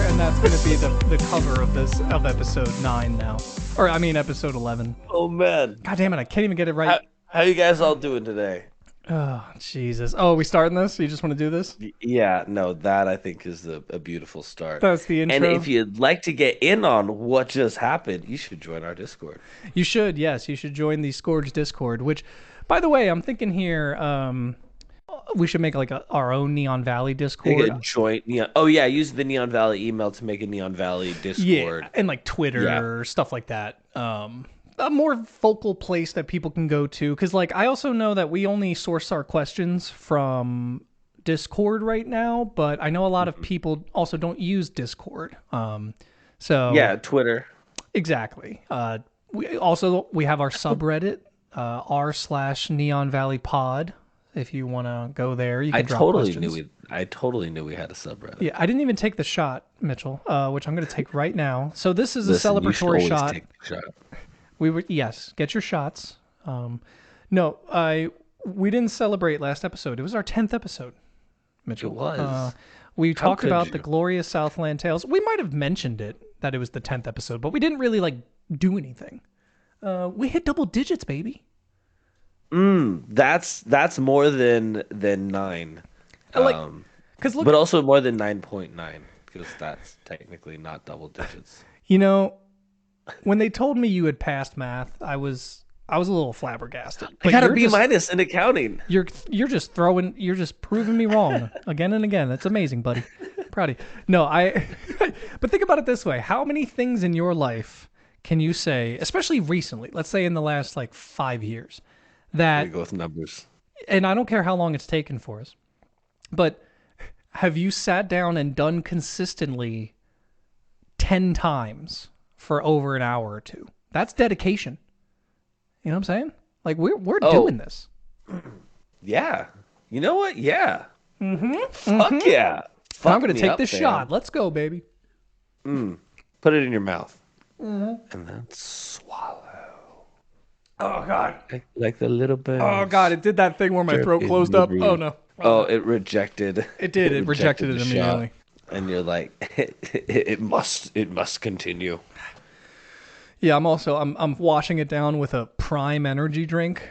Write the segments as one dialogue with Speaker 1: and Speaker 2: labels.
Speaker 1: and that's going to be the cover of episode 9 now. Or, I mean, episode 11.
Speaker 2: Oh, man.
Speaker 1: God damn it, I can't even get it right.
Speaker 2: How you guys all doing today?
Speaker 1: Oh, Jesus. Oh, are we starting this? You just want to do this?
Speaker 2: Yeah, no, that I think is a beautiful start.
Speaker 1: That's the intro.
Speaker 2: And if you'd like to get in on what just happened, you should join our Discord.
Speaker 1: You should, yes. You should join the Skorge Discord, which, by the way, I'm thinking here we should make like our own Neon Valley Discord.
Speaker 2: Make a joint Neon. Oh, yeah, use the Neon Valley email to make a Neon Valley Discord.
Speaker 1: Yeah, and like Twitter, stuff like that. A more focal place that people can go to, because like I also know that we only source our questions from Discord right now, but I know a lot of people also don't use Discord. So
Speaker 2: yeah, Twitter.
Speaker 1: Exactly. We have our subreddit, r/Neon Valley Pod. If you want to go there, you can drop questions.
Speaker 2: I totally knew we had a subreddit.
Speaker 1: Yeah, I didn't even take the shot, Mitchell, which I'm going to take right now. So this is a celebratory shot.
Speaker 2: Take the shot.
Speaker 1: Yes, get your shots. We didn't celebrate last episode. It was our 10th episode, Mitchell.
Speaker 2: It was.
Speaker 1: We talked about the glorious Southland Tales. We might have mentioned it, that it was the 10th episode, but we didn't really like do anything. We hit double digits, baby.
Speaker 2: That's more than 9.
Speaker 1: But
Speaker 2: also more than 9.9, because that's technically not double digits.
Speaker 1: You know, when they told me you had passed math, I was a little flabbergasted.
Speaker 2: I got a B- in accounting.
Speaker 1: You're just proving me wrong again and again. That's amazing, buddy. Proud of you. No, but think about it this way. How many things in your life can you say, especially recently, let's say in the last like 5 years, that
Speaker 2: we go with numbers.
Speaker 1: And I don't care how long it's taken for us, but have you sat down and done consistently 10 times for over an hour or two? That's dedication. You know what I'm saying? Like we're doing this.
Speaker 2: Yeah. You know what? Yeah.
Speaker 1: Fuck
Speaker 2: yeah.
Speaker 1: I'm gonna take this shot. Let's go, baby.
Speaker 2: Put it in your mouth. And then swallow.
Speaker 1: Oh God.
Speaker 2: Like the little bit.
Speaker 1: Oh God, it did that thing where my throat closed up. Oh no.
Speaker 2: Oh, it rejected.
Speaker 1: It did. It rejected it immediately.
Speaker 2: Shot. And you're like, it must continue.
Speaker 1: Yeah, I'm washing it down with a Prime energy drink.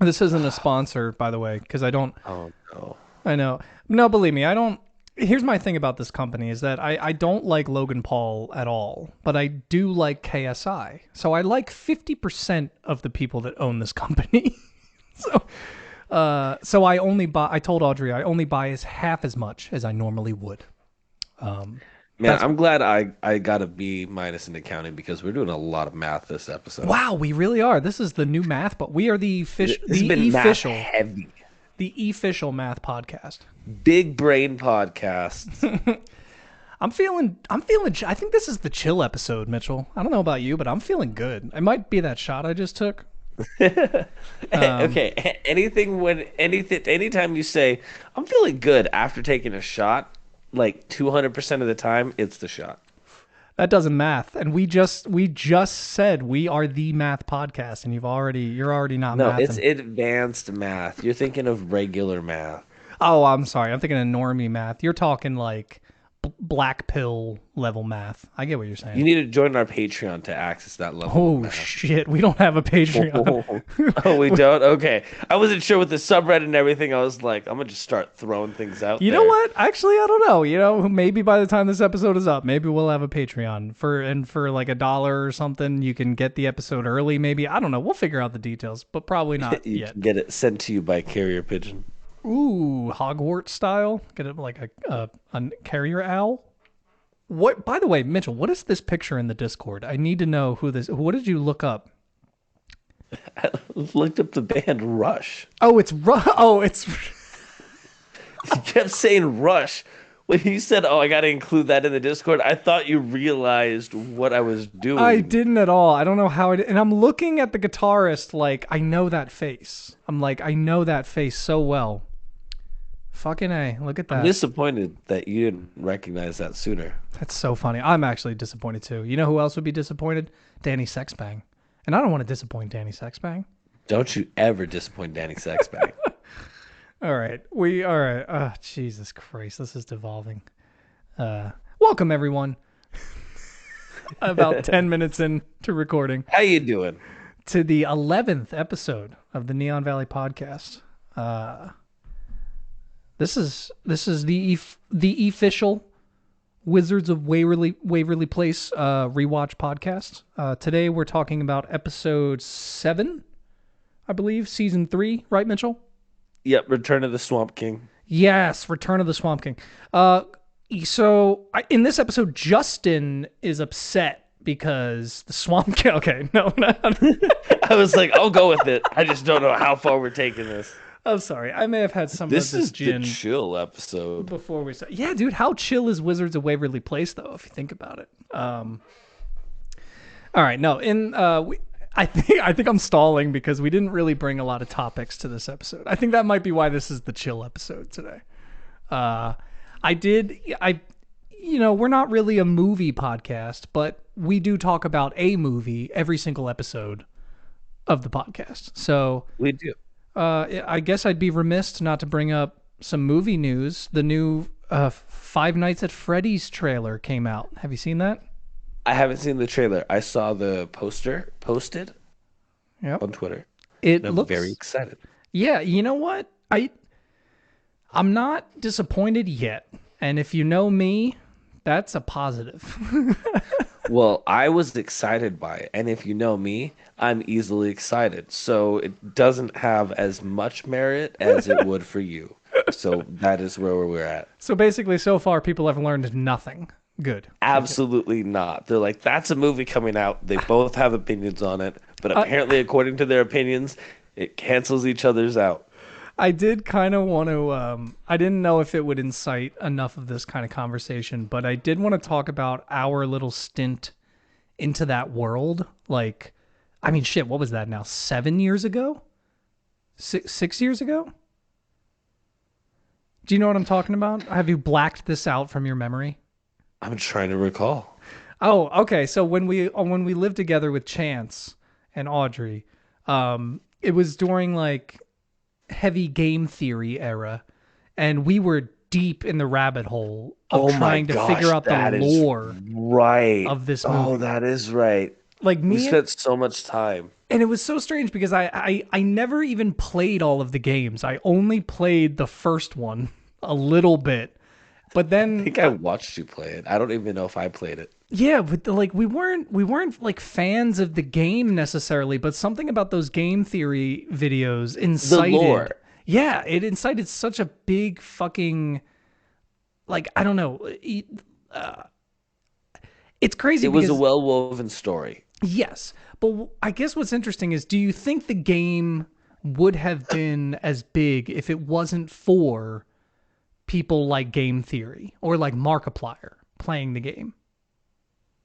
Speaker 1: This isn't a sponsor, by the way, because I don't.
Speaker 2: Oh no.
Speaker 1: I know. No, believe me, I don't. Here's my thing about this company is that I don't like Logan Paul at all, but I do like KSI. So I like 50% of the people that own this company. So I only buy. I told Audrey I only buy half as much as I normally would.
Speaker 2: Man, I'm glad I got a B- in accounting, because we're doing a lot of math this episode.
Speaker 1: Wow, we really are. This is the new math, but we are the official
Speaker 2: heavy.
Speaker 1: The official math podcast.
Speaker 2: Big brain podcast.
Speaker 1: I'm feeling. I think this is the chill episode, Mitchell. I don't know about you, but I'm feeling good. It might be that shot I just took.
Speaker 2: Okay. Anytime you say I'm feeling good after taking a shot, like 200% of the time, it's the shot.
Speaker 1: That doesn't math, and we just said we are the math podcast, and you're already not.
Speaker 2: No,
Speaker 1: mathing.
Speaker 2: It's advanced math. You're thinking of regular math.
Speaker 1: Oh, I'm sorry. I'm thinking of normie math. You're talking like black pill level math. I get what you're saying.
Speaker 2: You need to join our Patreon to access that level.
Speaker 1: Oh shit, we don't have a Patreon.
Speaker 2: Oh, we don't? Okay. I wasn't sure with the subreddit and everything. I was like, I'm gonna just start throwing things out.
Speaker 1: You know what? Actually, I don't know. You know, maybe by the time this episode is up, maybe we'll have a Patreon for like $1 or something. You can get the episode early. Maybe, I don't know. We'll figure out the details, but probably not
Speaker 2: you
Speaker 1: yet.
Speaker 2: Can get it sent to you by carrier pigeon.
Speaker 1: Ooh, Hogwarts style. Get it like a carrier owl. What? By the way, Mitchell, what is this picture in the Discord? I need to know who this. What did you look up?
Speaker 2: I looked up the band Rush.
Speaker 1: Oh, it's Rush. Oh, it's.
Speaker 2: You kept saying Rush. When you said, "Oh, I got to include that in the Discord," I thought you realized what I was doing.
Speaker 1: I didn't at all. I don't know how it. And I'm looking at the guitarist like I know that face. I'm like I know that face so well. Fucking A, look at that.
Speaker 2: I'm disappointed that you didn't recognize that sooner.
Speaker 1: That's so funny. I'm actually disappointed too. You know who else would be disappointed? Danny Sexbang. And I don't want to disappoint Danny Sexbang.
Speaker 2: Don't you ever disappoint Danny Sexbang.
Speaker 1: All right. Jesus Christ, this is devolving. Welcome, everyone. About 10 minutes into recording
Speaker 2: How you doing?
Speaker 1: to the 11th episode of the Neon Valley podcast. Uh, this is the official Wizards of Waverly Place rewatch podcast. Today we're talking about episode 7, I believe, season 3, right, Mitchell?
Speaker 2: Yep, Return of the Swamp King.
Speaker 1: Yes, Return of the Swamp King. In this episode, Justin is upset because the Swamp King. Okay, no.
Speaker 2: I was like, I'll go with it. I just don't know how far we're taking this.
Speaker 1: I'm sorry. I may have had some
Speaker 2: This
Speaker 1: of this
Speaker 2: is
Speaker 1: gin
Speaker 2: the chill episode.
Speaker 1: before we start. Yeah, dude, how chill is Wizards of Waverly Place, though, if you think about it? All right, no. I think I'm stalling because we didn't really bring a lot of topics to this episode. I think that might be why this is the chill episode today. We're not really a movie podcast, but we do talk about a movie every single episode of the podcast. So
Speaker 2: We do.
Speaker 1: I guess I'd be remiss not to bring up some movie news. The new Five Nights at Freddy's trailer came out. Have you seen that?
Speaker 2: I haven't seen the trailer. I saw the poster posted
Speaker 1: Yep.
Speaker 2: on Twitter.
Speaker 1: It
Speaker 2: And I'm
Speaker 1: looks
Speaker 2: very excited.
Speaker 1: Yeah, you know what? I'm not disappointed yet. And if you know me, that's a positive.
Speaker 2: Well, I was excited by it. And if you know me, I'm easily excited. So it doesn't have as much merit as it would for you. So that is where we're at.
Speaker 1: So basically, so far, people have learned nothing. Good.
Speaker 2: Absolutely not. They're like, that's a movie coming out. They both have opinions on it. But apparently, according to their opinions, it cancels each other's out.
Speaker 1: I did kind of want to, I didn't know if it would incite enough of this kind of conversation, but I did want to talk about our little stint into that world. Like, I mean, shit, what was that now? 7 years ago? 6 years ago? Do you know what I'm talking about? Have you blacked this out from your memory?
Speaker 2: I'm trying to recall.
Speaker 1: Oh, okay. So when we lived together with Chance and Audrey, it was during like heavy game theory era, and we were deep in the rabbit hole of trying to figure out the lore
Speaker 2: right
Speaker 1: of this movie.
Speaker 2: Oh, that is right.
Speaker 1: Like
Speaker 2: We spent so much time.
Speaker 1: and it was so strange because I never even played all of the games. I only played the first one a little bit. But then
Speaker 2: I think I watched you play it. I don't even know if I played it.
Speaker 1: yeah, but like we weren't like fans of the game necessarily, but something about those game theory videos incited
Speaker 2: The lore.
Speaker 1: Yeah, it incited such a big fucking like I don't know. It's crazy
Speaker 2: It was a
Speaker 1: because
Speaker 2: well-woven story.
Speaker 1: yes, but I guess what's interesting is do you think the game would have been as big if it wasn't for people like game theory or like Markiplier playing the game?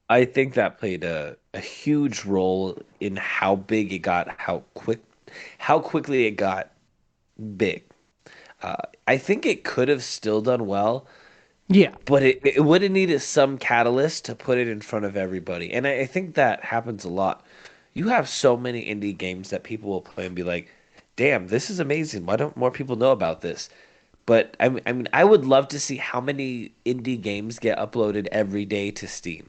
Speaker 2: I think that played a huge role in how big it got, how quickly it got big. I think it could have still done well,
Speaker 1: Yeah.
Speaker 2: but it would have needed some catalyst to put it in front of everybody. And I think that happens a lot. You have so many indie games that people will play and be like, damn, this is amazing. Why don't more people know about this? But I mean, I would love to see how many indie games get uploaded every day to Steam.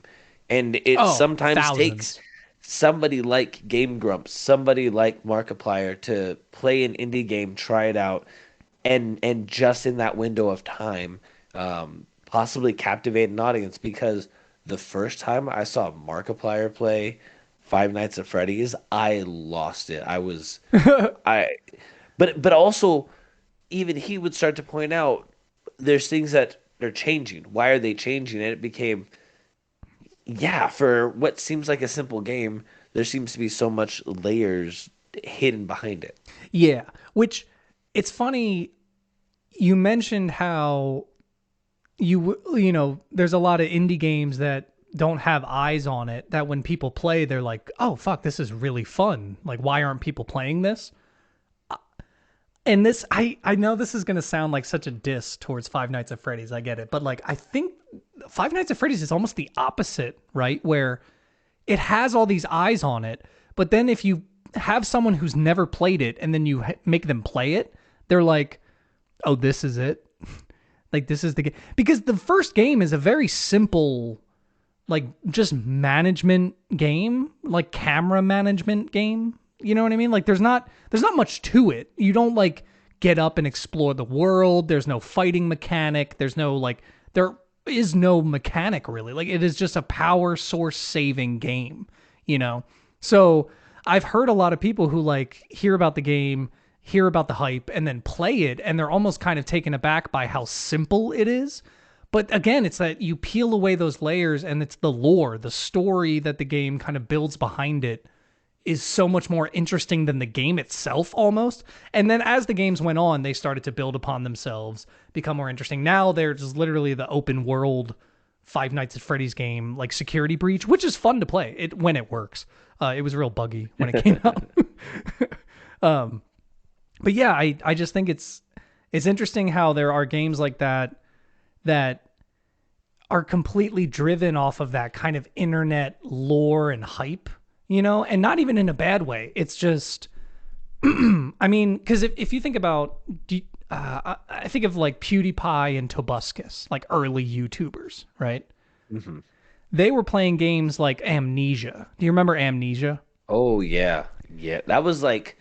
Speaker 2: And it
Speaker 1: Oh,
Speaker 2: sometimes
Speaker 1: thousands.
Speaker 2: takes somebody like Game Grumps, somebody like Markiplier to play an indie game, try it out, and just in that window of time, possibly captivate an audience. Because the first time I saw Markiplier play Five Nights at Freddy's, I lost it. But also even he would start to point out there's things that are changing. Why are they changing? And it became, yeah, for what seems like a simple game, there seems to be so much layers hidden behind it.
Speaker 1: Yeah, which it's funny you mentioned how there's a lot of indie games that don't have eyes on it that when people play they're like, "Oh fuck, this is really fun. Like why aren't people playing this?" And this I know this is going to sound like such a diss towards Five Nights at Freddy's. I get it. But like I think Five Nights at Freddy's is almost the opposite, right? Where it has all these eyes on it, but then if you have someone who's never played it and then you make them play it, they're like, "Oh, this is it." Like this is the game because the first game is a very simple like just management game, like camera management game. You know what I mean? Like there's not much to it. You don't like get up and explore the world. There's no fighting mechanic. There's no like there is no mechanic really. Like it is just a power source saving game, you know. So I've heard a lot of people who like hear about the game, hear about the hype, and then play it, and they're almost kind of taken aback by how simple it is. But again, it's that you peel away those layers and it's the lore, the story that the game kind of builds behind it is so much more interesting than the game itself almost. And then as the games went on, they started to build upon themselves, become more interesting. Now they're just literally the open world Five Nights at Freddy's game, like Security Breach, which is fun to play it when it works. It was real buggy when it came out. But yeah, I just think it's interesting how there are games like that are completely driven off of that kind of internet lore and hype, you know, and not even in a bad way. It's just, I mean, because if you think about, I think of like PewDiePie and Tobuscus, like early YouTubers, right?
Speaker 2: Hmm.
Speaker 1: They were playing games like Amnesia. Do you remember Amnesia?
Speaker 2: Oh yeah, yeah. That was like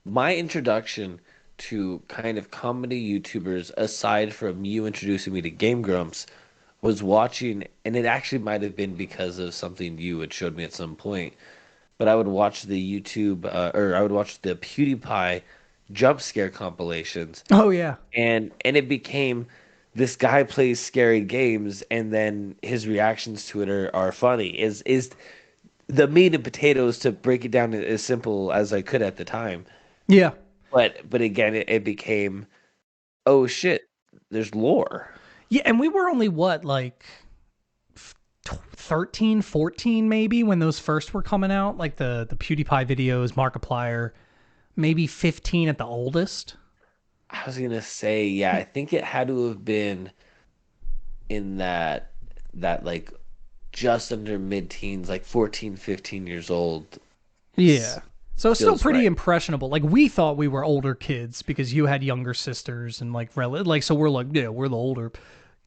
Speaker 2: my introduction to kind of comedy YouTubers, aside from you introducing me to Game Grumps, was watching, and it actually might have been because of something you had showed me at some point. But I would watch the YouTube, or I would watch the PewDiePie jump scare compilations,
Speaker 1: Oh yeah.
Speaker 2: and it became this guy plays scary games, and then his reactions to it are funny. Is the meat and potatoes to break it down as simple as I could at the time.
Speaker 1: Yeah.
Speaker 2: But again, it became, oh shit, there's lore.
Speaker 1: Yeah, and we were only what, like 13, 14 maybe when those first were coming out, like the PewDiePie videos, Markiplier, maybe 15 at the oldest.
Speaker 2: I was gonna say, yeah, I think it had to have been in that like just under mid-teens, like 14, 15 years old.
Speaker 1: Yeah. So it's still
Speaker 2: Feels
Speaker 1: pretty
Speaker 2: right.
Speaker 1: impressionable. Like we thought we were older kids because you had younger sisters and like so we're like, yeah, we're the older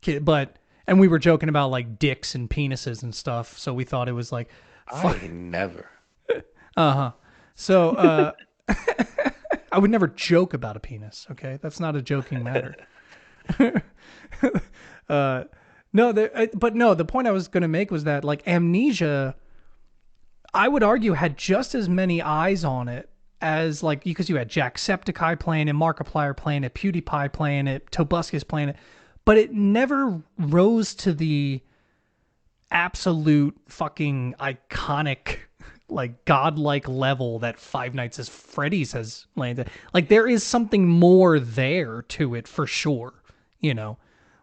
Speaker 1: kid, but and we were joking about like dicks and penises and stuff, so we thought it was like
Speaker 2: I
Speaker 1: fuck.
Speaker 2: never.
Speaker 1: Uh-huh. So I would never joke about a penis, okay? That's not a joking matter. uh no, but no, the point I was going to make was that like Amnesia I would argue had just as many eyes on it as like because you had Jacksepticeye playing it, Markiplier playing it, PewDiePie playing it, Tobuscus playing it, but it never rose to the absolute fucking iconic like godlike level that Five Nights at Freddy's has landed. Like there is something more there to it for sure, you know.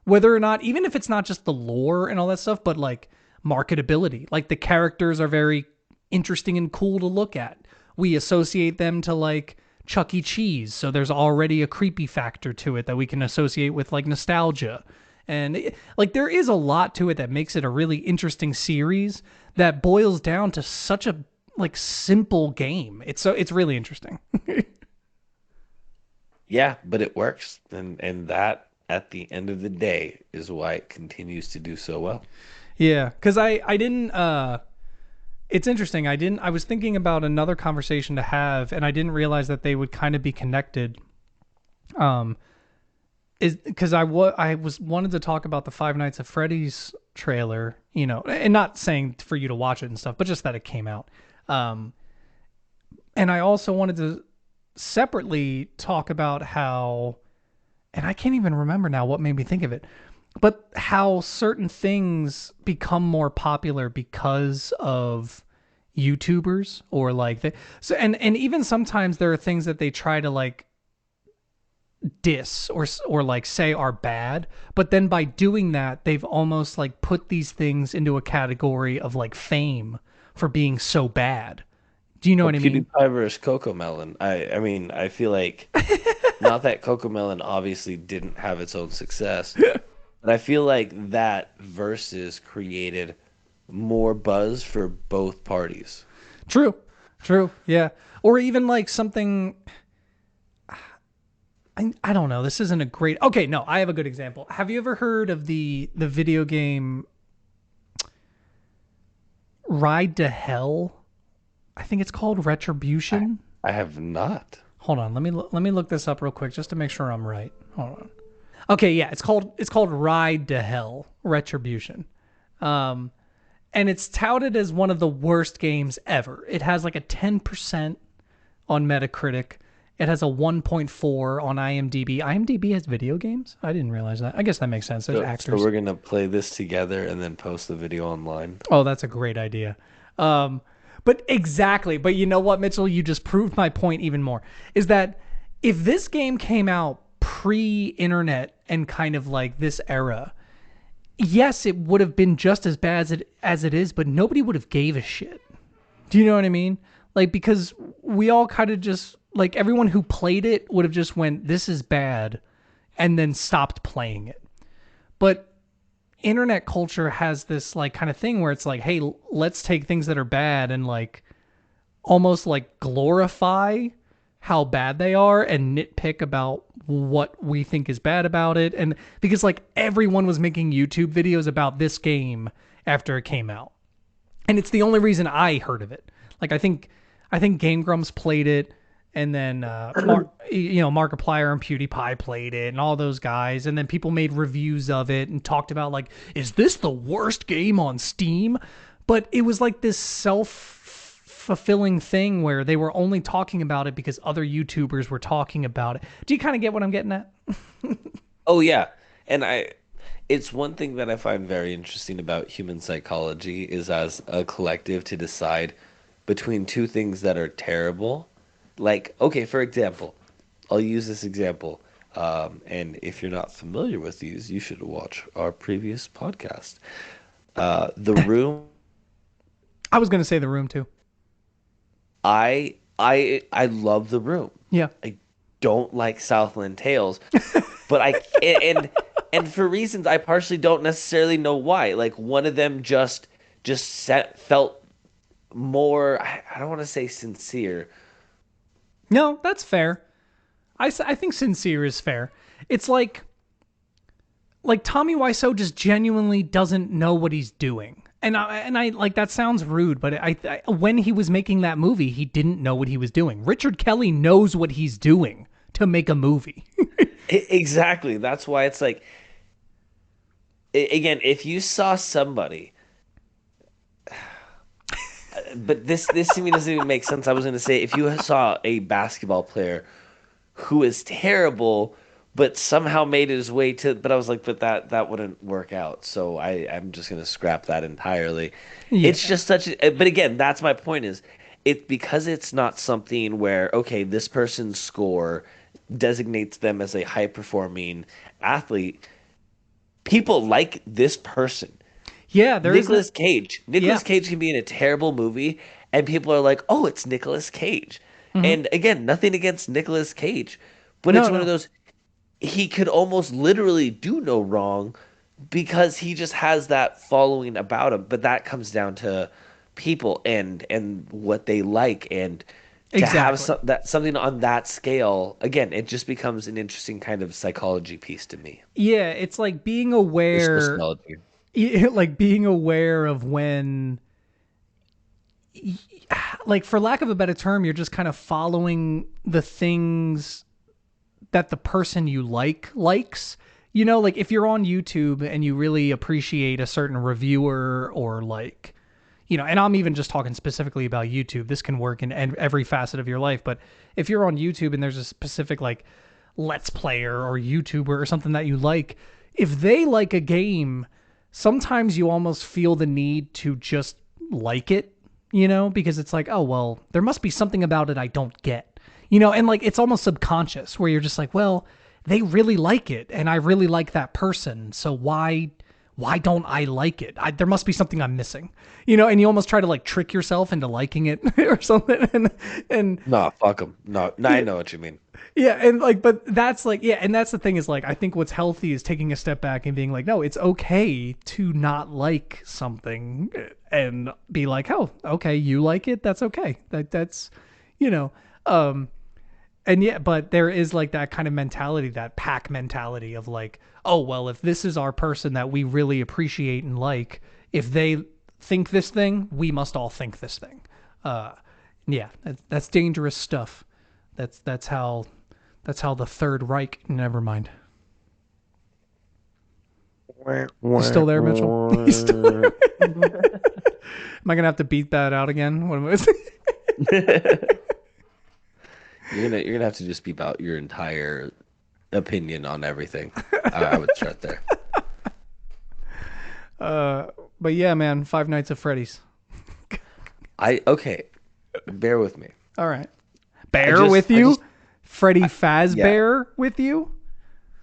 Speaker 1: Whether or not even if it's not just the lore and all that stuff, but like marketability. Like the characters are very interesting and cool to look at. We associate them to like Chuck E. Cheese, so there's already a creepy factor to it that we can associate with like nostalgia. And like there is a lot to it that makes it a really interesting series that boils down to such a like simple game. It's really interesting.
Speaker 2: Yeah, but it works, and that at the end of the day is why it continues to do so well.
Speaker 1: Yeah, cuz I didn't it's interesting. I was thinking about another conversation to have and I didn't realize that they would kind of be connected. Um is because I was wanted to talk about the Five Nights at Freddy's trailer, you know, and not saying for you to watch it and stuff, but just that it came out. Um, and I also wanted to separately talk about how, and I can't even remember now what made me think of it, but how certain things become more popular because of YouTubers or like so and even sometimes there are things that they try to like diss or like say are bad, but then by doing that they've almost like put these things into a category of like fame for being so bad. Do you know
Speaker 2: Well,
Speaker 1: what I mean?
Speaker 2: PewDiePie versus Coco Melon. I mean, I feel like not that Coco Melon obviously didn't have its own success, but I feel like that versus created more buzz for both parties.
Speaker 1: True. True. Yeah. Or even like something I don't know. This isn't a great. Okay, no, I have a good example. Have you ever heard of the video game Ride to Hell? I think it's called
Speaker 2: I,
Speaker 1: Retribution.
Speaker 2: I have not.
Speaker 1: Hold on, let me look this up real quick just to make sure I'm right. Hold on. Okay, yeah, it's called Ride to Hell Retribution. Um, and it's touted as one of the worst games ever. It has like a 10% on Metacritic. It has a 1.4 on IMDb. IMDb has video games? I didn't realize that. I guess that makes sense. There's
Speaker 2: So
Speaker 1: actors.
Speaker 2: we're gonna play this together and then post the video online.
Speaker 1: Oh, that's a great idea. Um, but exactly. But you know what, Mitchell? You just proved my point even more. Is that if this game came out pre-internet and kind of like this era, yes, it would have been just as bad as it is, but nobody would have gave a shit. Do you know what I mean? Like, because we all kind of just like everyone who played it would have just went, "This is bad," and then stopped playing it. But internet culture has this like kind of thing where it's like, hey, let's take things that are bad and like almost like glorify how bad they are and nitpick about what we think is bad about it. And because like everyone was making YouTube videos about this game after it came out. And it's the only reason I heard of it. Like I think Game Grumps played it, and then Markiplier and PewDiePie played it, and all those guys, and then people made reviews of it and talked about like, is this the worst game on Steam? But it was like this self-fulfilling thing where they were only talking about it because other YouTubers were talking about it. Do you kind of get what I'm getting at?
Speaker 2: Oh yeah, and it's one thing that I find very interesting about human psychology is as a collective to decide between two things that are terrible. Like, okay, for example, I'll use this example. And if you're not familiar with these, you should watch our previous podcast. The Room.
Speaker 1: I was going to say The Room too.
Speaker 2: I love The Room.
Speaker 1: Yeah.
Speaker 2: I don't like Southland Tales, but and for reasons I partially don't necessarily know why. Like one of them felt more. I don't want to say sincere.
Speaker 1: No, that's fair. I think sincere is fair. It's like Tommy Wiseau just genuinely doesn't know what he's doing. And I like that sounds rude, but when he was making that movie, he didn't know what he was doing. Richard Kelly knows what he's doing to make a movie.
Speaker 2: Exactly. That's why it's like again, if you saw somebody, but this to me doesn't even make sense. I was going to say if you saw a basketball player who is terrible but somehow made his way to, but I was like, but that wouldn't work out. So I'm just going to scrap that entirely.
Speaker 1: Yeah.
Speaker 2: It's just but again, that's my point is it because it's not something where okay, this person's score designates them as a high performing athlete. People like this person.
Speaker 1: Yeah, there is
Speaker 2: Nicolas Cage.
Speaker 1: yeah.
Speaker 2: Nicolas Cage can be in a terrible movie, and people are like, "Oh, it's Nicolas Cage."
Speaker 1: Hmm.
Speaker 2: And again, nothing against Nicolas Cage, but
Speaker 1: No,
Speaker 2: it's one of
Speaker 1: no.
Speaker 2: those he could almost literally do no wrong because he just has that following about him. But that comes down to people and what they like, and to have
Speaker 1: Exactly.
Speaker 2: something on that scale. Again, it just becomes an interesting kind of psychology piece to me.
Speaker 1: Yeah, it's like being
Speaker 2: Or
Speaker 1: aware
Speaker 2: sociology.
Speaker 1: like being aware of when like for lack of a better term, you're just kind of following the things that the person you likes. You know, like if you're on YouTube and you really appreciate a certain reviewer or like, and I'm even just talking specifically about YouTube. This can work in every facet of your life, but if you're on YouTube and there's a specific like let's player or YouTuber or something that you like, if they like a game, sometimes you almost feel the need to just like it, because it's like, oh, well, there must be something about it I don't get. And like it's almost subconscious where you're just like, well, they really like it and I really like that person. So why don't I like it? There must be something I'm missing. And you almost try to like trick yourself into liking it or something. And
Speaker 2: No, fuck them. No, I know what you mean.
Speaker 1: yeah, and like, but that's like, yeah, and that's the thing is like, I think what's healthy is taking a step back and being like, no, it's okay to not like something and be like, oh, okay, you like it, that's okay. That's, you know, um, And yeah, but there is like that kind of mentality, that pack mentality of like, oh well, if this is our person that we really appreciate and like, if they think this thing, we must all think this thing. Uh, yeah, that's dangerous stuff. That's how the Third Reich. Never mind. You still there, Mitchell? You still there? Am I gonna have to beat that out again? What am I saying?
Speaker 2: You're gonna have to just beep out your entire opinion on everything. I would start there.
Speaker 1: But yeah, man, Five Nights at Freddy's.
Speaker 2: Okay, bear with me.
Speaker 1: All right, Bear with
Speaker 2: I
Speaker 1: you,
Speaker 2: just
Speaker 1: Freddy
Speaker 2: yeah.
Speaker 1: Fazbear with you.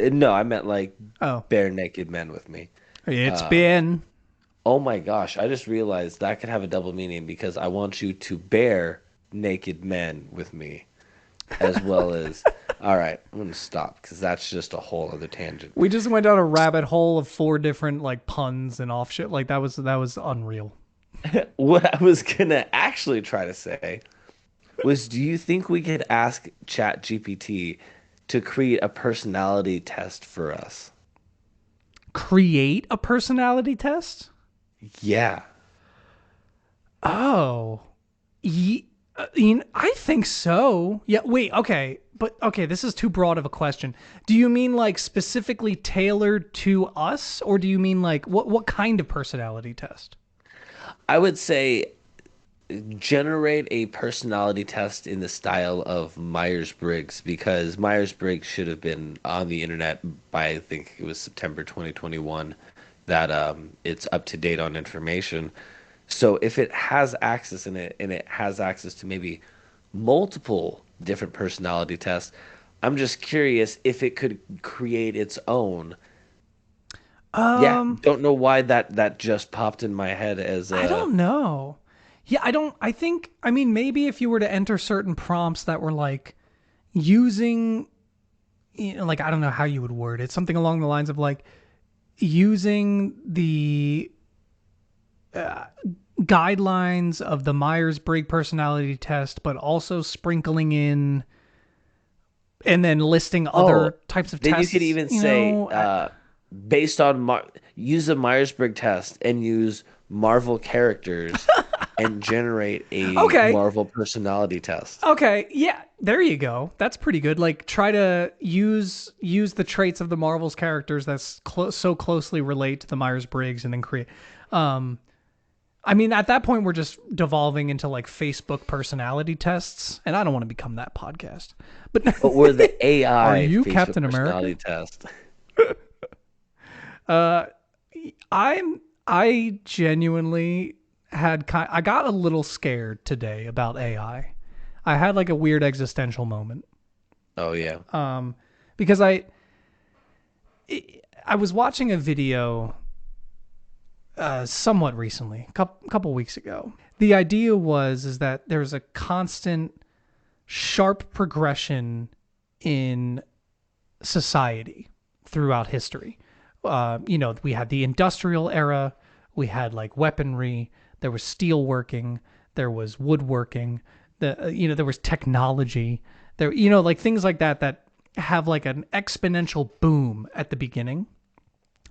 Speaker 2: No, I meant like
Speaker 1: Oh,
Speaker 2: bare naked men with me.
Speaker 1: it's
Speaker 2: Um,
Speaker 1: been.
Speaker 2: oh my gosh, I just realized that could have a double meaning because I want you to bear naked men with me as well as. All right, I'm gonna stop because that's just a whole other tangent.
Speaker 1: We just went down a rabbit hole of four different like puns and off shit. Like that was unreal.
Speaker 2: What I was gonna actually try to say was, do you think we could ask ChatGPT to create a personality test for us?
Speaker 1: Create a personality test?
Speaker 2: Yeah.
Speaker 1: Oh, I think so. Yeah. Wait. Okay. But okay, this is too broad of a question. Do you mean like specifically tailored to us, or do you mean like what kind of personality test?
Speaker 2: I would say generate a personality test in the style of Myers-Briggs because Myers-Briggs should have been on the internet by I think it was September 2021 that it's up to date on information. So if it has access in it and it has access to maybe multiple different personality tests, I'm just curious if it could create its own. Yeah,
Speaker 1: Um,
Speaker 2: don't know why that just popped in my head as
Speaker 1: I
Speaker 2: a
Speaker 1: don't know. Yeah, I don't. I think. I mean, maybe if you were to enter certain prompts that were like using, like I don't know how you would word it, something along the lines of like using the guidelines of the Myers-Briggs personality test, but also sprinkling in and then listing
Speaker 2: oh,
Speaker 1: other types of
Speaker 2: then you could
Speaker 1: tests.
Speaker 2: even say based on use a Myers-Briggs test and use Marvel characters and generate a
Speaker 1: Okay,
Speaker 2: Marvel personality test.
Speaker 1: okay, yeah, there you go. That's pretty good. Like try to use the traits of the Marvel's characters that's so closely relate to the Myers-Briggs, and then create. Um, I mean, at that point, we're just devolving into like Facebook personality tests, and I don't want to become that podcast. But
Speaker 2: But we're the
Speaker 1: are
Speaker 2: AI
Speaker 1: you
Speaker 2: Facebook
Speaker 1: Captain America?
Speaker 2: personality test.
Speaker 1: Uh, I genuinely I got a little scared today about AI. I had like a weird existential moment.
Speaker 2: Oh yeah.
Speaker 1: Because I was watching a video somewhat recently, couple weeks ago. The idea was is that there's a constant sharp progression in society throughout history. We had the industrial era, we had like weaponry, there was steel working, there was woodworking, there was technology, there, like things like that that have like an exponential boom at the beginning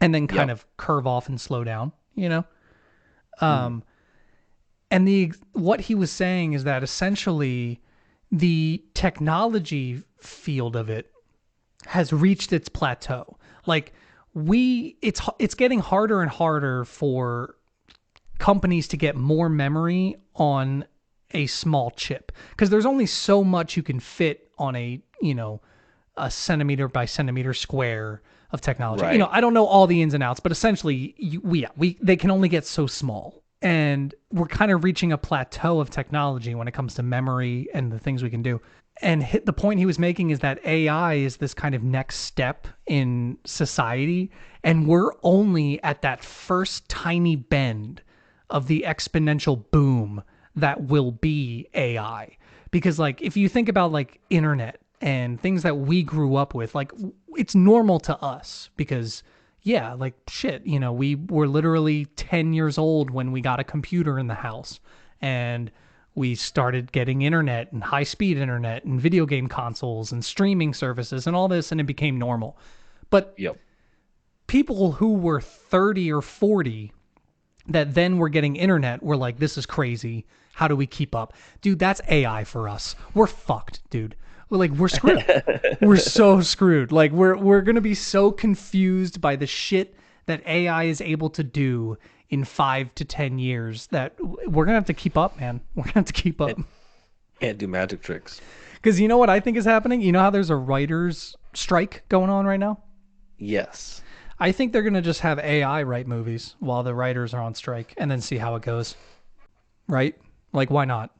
Speaker 1: and then kind
Speaker 2: Yep.
Speaker 1: of curve off and slow down,
Speaker 2: Mm.
Speaker 1: And the what he was saying is that essentially the technology field of it has reached its plateau. Like it's getting harder and harder for companies to get more memory on a small chip because there's only so much you can fit on a centimeter by centimeter square of technology.
Speaker 2: Right.
Speaker 1: I don't know all the ins and outs, but essentially, they can only get so small, and we're kind of reaching a plateau of technology when it comes to memory and the things we can do. And the point he was making is that AI is this kind of next step in society, and we're only at that first tiny bend of the exponential boom that will be AI. Because like if you think about like internet and things that we grew up with, like it's normal to us because yeah, like shit, we were literally 10 years old when we got a computer in the house and We started getting internet and high-speed internet and video game consoles and streaming services and all this, and it became normal. But
Speaker 2: Yep.
Speaker 1: people who were 30 or 40 that then were getting internet were like, this is crazy. How do we keep up? Dude, that's AI for us. We're fucked, dude. We're screwed. We're so screwed. Like we're gonna be so confused by the shit that AI is able to do in 5 to 10 years that we're gonna have to keep up, man. We're gonna have to keep up.
Speaker 2: Can't do magic tricks.
Speaker 1: Because you know what I think is happening? You know how there's a writer's strike going on right now?
Speaker 2: Yes.
Speaker 1: I think they're gonna just have AI write movies while the writers are on strike and then see how it goes. Right? Like, why not?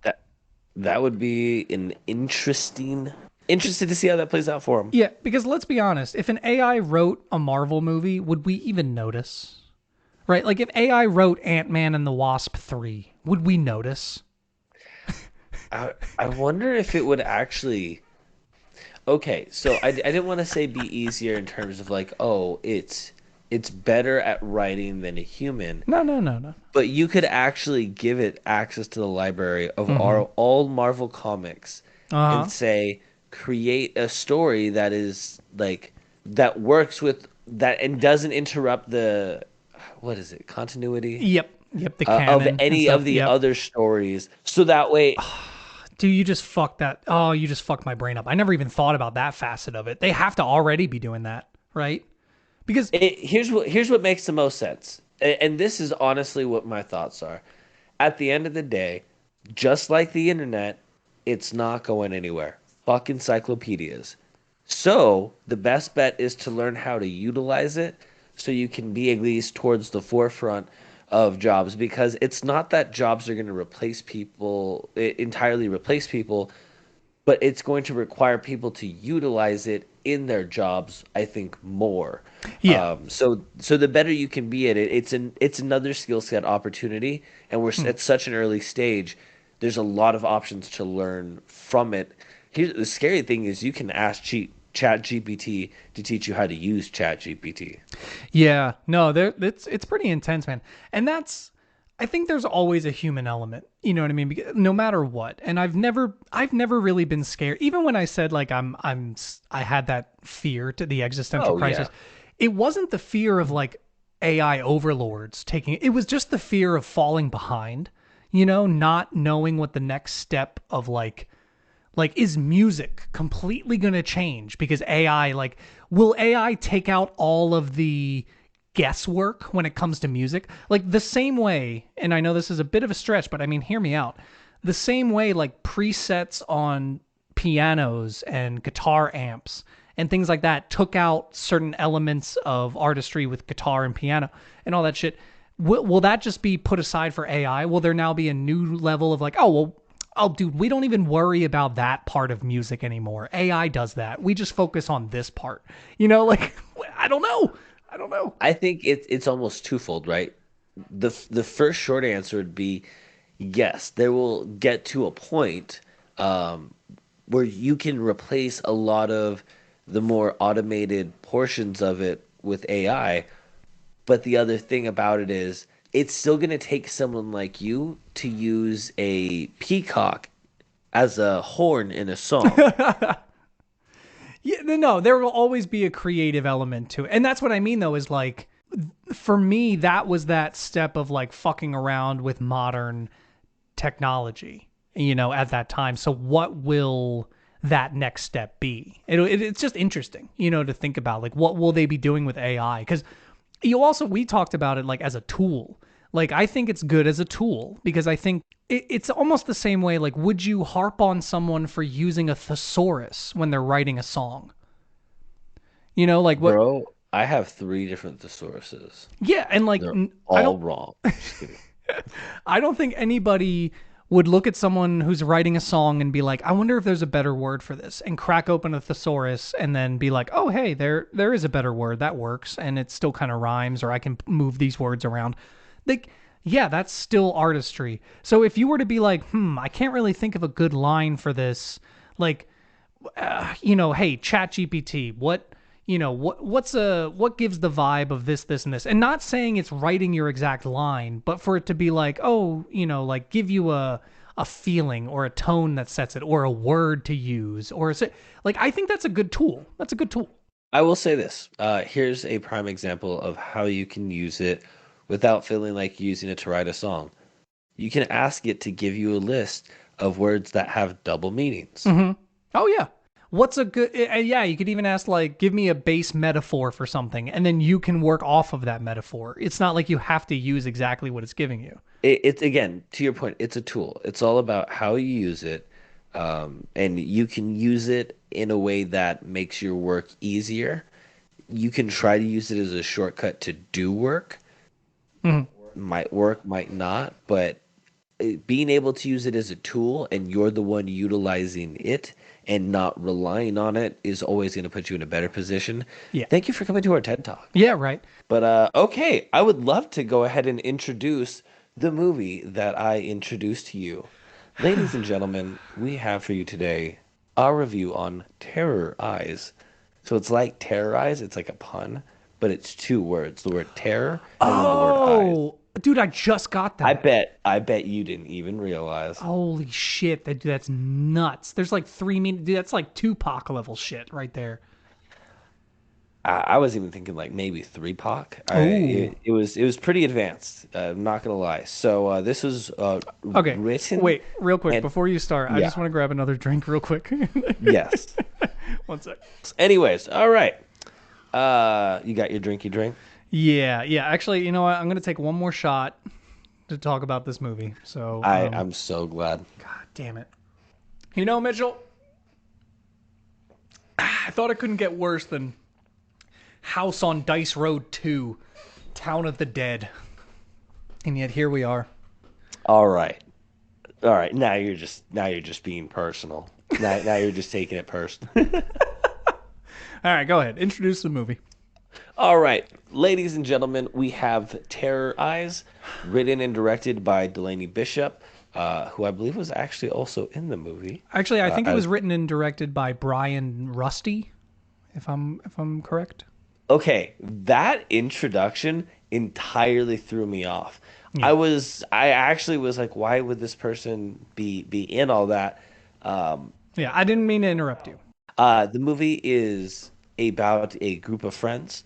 Speaker 2: That would be an interested to see how that plays out for him.
Speaker 1: Yeah, because let's be honest, if an AI wrote a Marvel movie, would we even notice? Right? Like if AI wrote Ant-Man and the Wasp 3, would we notice?
Speaker 2: I wonder if it would actually. Okay, so I didn't want to say be easier in terms of like, oh, it's better at writing than a human.
Speaker 1: No.
Speaker 2: But you could actually give it access to the library of all Marvel comics and say, create a story that is like that works with that and doesn't interrupt the what is it continuity?
Speaker 1: Yep, the
Speaker 2: Of
Speaker 1: canon
Speaker 2: any
Speaker 1: and
Speaker 2: of
Speaker 1: stuff.
Speaker 2: the
Speaker 1: Yep.
Speaker 2: other stories, so that way.
Speaker 1: Dude, you just fucked that. Oh, you just fucked my brain up. I never even thought about that facet of it. They have to already be doing that, right? Because
Speaker 2: Here's what makes the most sense, and this is honestly what my thoughts are. At the end of the day, just like the internet, it's not going anywhere. Fuck encyclopedias. So the best bet is to learn how to utilize it so you can be at least towards the forefront of jobs, because it's not that jobs are going to replace people, entirely replace people, but it's going to require people to utilize it in their jobs, I think, more.
Speaker 1: yeah.
Speaker 2: So the better you can be at it, it's another skill set opportunity, and we're at such an early stage. There's a lot of options to learn from it. Here's the scary thing is you can ask Chat GPT to teach you how to use Chat GPT.
Speaker 1: Yeah, no, it's pretty intense, man. And I think there's always a human element. You know what I mean? No matter what. And I've never really been scared. Even when I said like I had that fear to the existential
Speaker 2: Oh
Speaker 1: crisis.
Speaker 2: yeah.
Speaker 1: It wasn't the fear of like AI overlords taking it. It was just the fear of falling behind. Not knowing what the next step of like is music completely going to change because AI, like, will AI take out all of the guesswork when it comes to music? Like the same way, and I know this is a bit of a stretch, but I mean, hear me out. The same way like presets on pianos and guitar amps and things like that took out certain elements of artistry with guitar and piano and all that shit. Will that just be put aside for AI? Will there now be a new level of like, oh, dude, we don't even worry about that part of music anymore. AI does that. We just focus on this part. Like, I don't know.
Speaker 2: I think it's almost twofold, right? The first short answer would be yes, there will get to a point where you can replace a lot of the more automated portions of it with AI. But the other thing about it is it's still going to take someone like you to use a peacock as a horn in a song.
Speaker 1: Yeah, no, there will always be a creative element to it. And that's what I mean, though, is like, for me, that was that step of like fucking around with modern technology, at that time. So what will that next step be? It's just interesting, to think about like, what will they be doing with AI? Because we talked about it like as a tool. Like, I think it's good as a tool because I think it's almost the same way. Like, would you harp on someone for using a thesaurus when they're writing a song? Like what?
Speaker 2: Bro, I have 3 different thesauruses.
Speaker 1: Yeah, and like
Speaker 2: They're
Speaker 1: I
Speaker 2: all
Speaker 1: don't,
Speaker 2: wrong. Just kidding.
Speaker 1: I don't think anybody would look at someone who's writing a song and be like, I wonder if there's a better word for this, and crack open a thesaurus and then be like, oh, hey, there is a better word that works, and it still kind of rhymes, or I can move these words around. Like, yeah, that's still artistry. So if you were to be like, I can't really think of a good line for this, like, hey, Chat GPT, what gives the vibe of this and this, and not saying it's writing your exact line, but for it to be like, oh, like give you a a feeling or a tone that sets it, or a word to use, or is it like I think that's a good tool. That's a good tool.
Speaker 2: I will say this. Here's a prime example of how you can use it without feeling like using it to write a song. You can ask it to give you a list of words that have double meanings.
Speaker 1: Oh yeah. What's a good yeah, you could even ask like give me a base metaphor for something and then you can work off of that metaphor. It's not like you have to use exactly what it's giving you.
Speaker 2: It's again, to your point, it's a tool. It's all about how you use it. And you can use it in a way that makes your work easier. You can try to use it as a shortcut to do work. Might work, might not, but being able to use it as a tool and you're the one utilizing it and not relying on it is always going to put you in a better position.
Speaker 1: Yeah.
Speaker 2: Thank you for coming to our TED Talk.
Speaker 1: Yeah, right.
Speaker 2: But okay, I would love to go ahead and introduce the movie that I introduced to you. Ladies and gentlemen, we have for you today our review on Terror Eyes. So it's like terrorize, it's like a pun, but it's two words, the word terror and then the word eyes.
Speaker 1: Oh, dude, I just got
Speaker 2: I
Speaker 1: that.
Speaker 2: bet I bet you didn't even realize.
Speaker 1: Holy shit, that's nuts. There's like 3 minutes. Dude, that's like Tupac level shit right there.
Speaker 2: I was even thinking like maybe three Pac.
Speaker 1: Oh.
Speaker 2: It was pretty advanced. I'm not gonna lie. So this was
Speaker 1: Okay.
Speaker 2: written
Speaker 1: Wait, real quick
Speaker 2: and
Speaker 1: before you start, I
Speaker 2: yeah,
Speaker 1: just want to grab another drink real quick.
Speaker 2: yes.
Speaker 1: One sec.
Speaker 2: Anyways, all right. You got your drinky drink.
Speaker 1: Yeah, yeah. Actually, you know what? I'm gonna take one more shot to talk about this movie. So,
Speaker 2: I'm so glad.
Speaker 1: God damn it. You know, Mitchell, I thought it couldn't get worse than House on Dice Road 2, Town of the Dead. And yet here we are.
Speaker 2: All right, all right. Now you're just being personal. Now you're just taking it personal.
Speaker 1: All right, go ahead. Introduce the movie.
Speaker 2: All right, ladies and gentlemen, we have Terror Eyes, written and directed by Delaney Bishop, who I believe was actually also in the movie.
Speaker 1: Actually, I think it
Speaker 2: As
Speaker 1: was written and directed by Brian Rusty, if I'm correct.
Speaker 2: Okay, that introduction entirely threw me off.
Speaker 1: Yeah.
Speaker 2: I actually was like, why would this person be in all that?
Speaker 1: Yeah, I didn't mean to interrupt you.
Speaker 2: The movie is about a group of friends.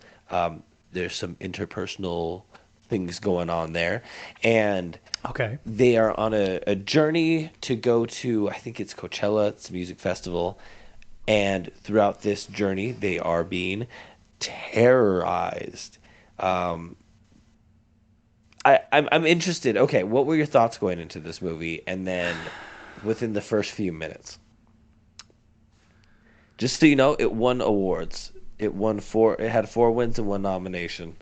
Speaker 2: There's some interpersonal things going on there, and
Speaker 1: Okay.
Speaker 2: they are on a journey to go to, I think it's Coachella, it's a music festival, and throughout this journey, they are being terrorized. Um, I'm interested. Okay, what were your thoughts going into this movie, and then within the first few minutes? Just so you know, it won awards. It won four. It had 4 wins and 1 nomination.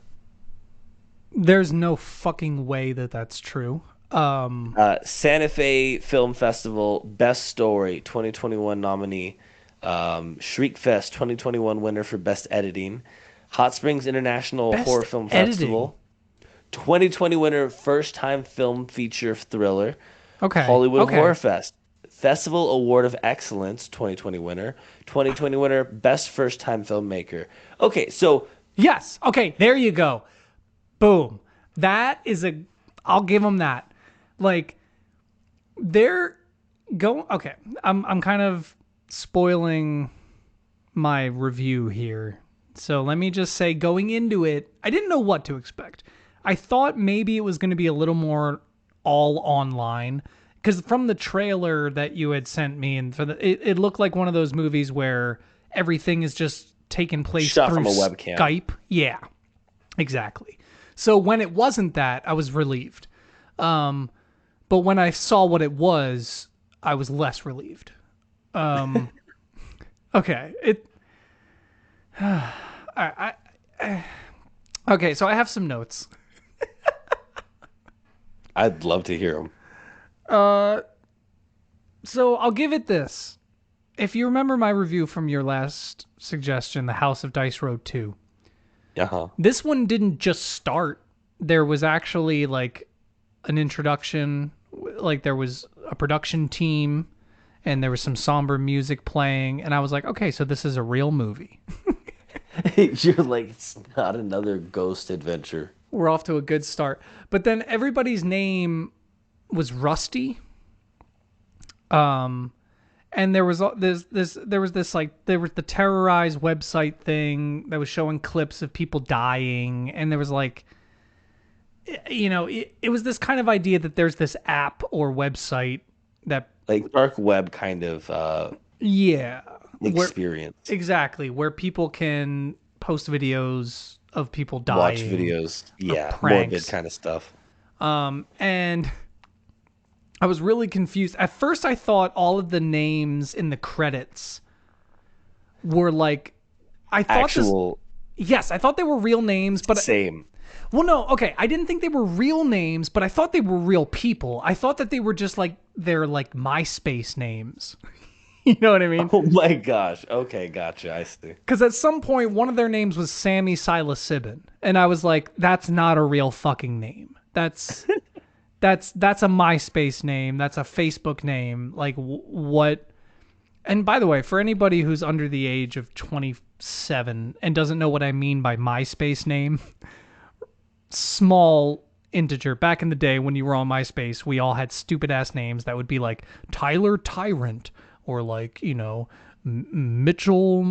Speaker 1: There's no fucking way that that's true.
Speaker 2: Santa Fe Film Festival Best Story 2021 nominee. Shriekfest 2021 winner for Best Editing. Hot Springs International
Speaker 1: Best
Speaker 2: Horror Film
Speaker 1: editing.
Speaker 2: Festival 2020 winner First Time Film Feature Thriller.
Speaker 1: Okay.
Speaker 2: Hollywood
Speaker 1: Okay.
Speaker 2: Horror Fest Festival Award of Excellence 2020 winner. 2020 winner Best First Time Filmmaker. Okay, so
Speaker 1: Yes. Okay, there you go. Boom. That is a I'll give them that. Like they're going okay. I'm kind of spoiling my review here. So let me just say going into it, I didn't know what to expect. I thought maybe it was going to be a little more all online because from the trailer that you had sent me and it looked like one of those movies where everything is just taking place
Speaker 2: shot
Speaker 1: through
Speaker 2: from a webcam.
Speaker 1: Skype. Yeah, exactly. So when it wasn't that, I was relieved. But when I saw what it was, I was less relieved. Okay, I okay. So I have some notes.
Speaker 2: I'd love to hear them.
Speaker 1: So I'll give it this. If you remember my review from your last suggestion, The House of Dice Road 2,
Speaker 2: Uh-huh.
Speaker 1: this one didn't just start. There was actually like an introduction, like there was a production team and there was some somber music playing and I was like, okay, so this is a real movie.
Speaker 2: You're like, it's not another ghost adventure.
Speaker 1: We're off to a good start. But then everybody's name was Rusty. Um, and there was the terrorized website thing that was showing clips of people dying, and there was like, it was this kind of idea that there's this app or website that,
Speaker 2: Like dark web kind of
Speaker 1: yeah, where
Speaker 2: experience.
Speaker 1: exactly where people can post videos of people
Speaker 2: Watch
Speaker 1: dying
Speaker 2: videos.
Speaker 1: or
Speaker 2: Yeah, morbid
Speaker 1: pranks.
Speaker 2: kind of stuff.
Speaker 1: And I was really confused. At first, I thought all of the names in the credits were like, I thought this,
Speaker 2: Actual
Speaker 1: yes, I thought they were real names, but,
Speaker 2: same.
Speaker 1: well, no, okay, I didn't think they were real names, but I thought they were real people. I thought that they were just like, they're like MySpace names. You know what I mean?
Speaker 2: Oh my gosh. Okay, gotcha. I see.
Speaker 1: Because at some point, one of their names was Sammy Psilocybin, and I was like, "That's not a real fucking name. That's a MySpace name. That's a Facebook name. Like what?" And by the way, for anybody who's under the age of 27 and doesn't know what I mean by MySpace name, small integer. Back in the day when you were on MySpace, we all had stupid ass names that would be like Tyler Tyrant or like, Mitchell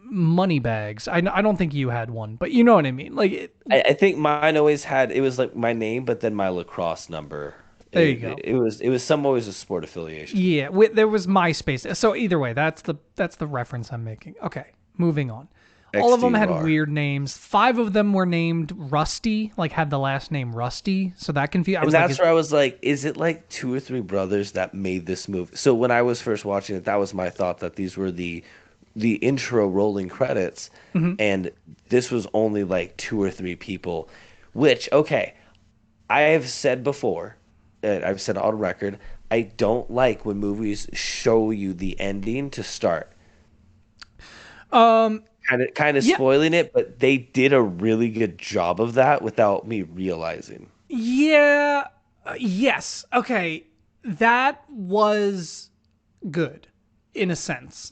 Speaker 1: Moneybags. I don't think you had one, but you know what I mean. Like,
Speaker 2: I think mine always had it was like my name, but then my lacrosse number.
Speaker 1: there you go.
Speaker 2: It was some always a sport affiliation.
Speaker 1: Yeah, there was MySpace. So either way, that's the reference I'm making. Okay, moving on. All of them had
Speaker 2: XDR.
Speaker 1: weird names. 5 of them were named Rusty, like had the last name Rusty. So that confused. I
Speaker 2: And
Speaker 1: was like,
Speaker 2: that's where I was like, is it like two or three brothers that made this movie? So when I was first watching it, that was my thought that these were the intro rolling credits, and this was only like two or three people. Which, okay, I have said before, I've said on record, I don't like when movies show you the ending to start.
Speaker 1: um,
Speaker 2: Kind of
Speaker 1: yeah,
Speaker 2: spoiling it, but they did a really good job of that without me realizing.
Speaker 1: yeah, yes, okay, that was good in a sense.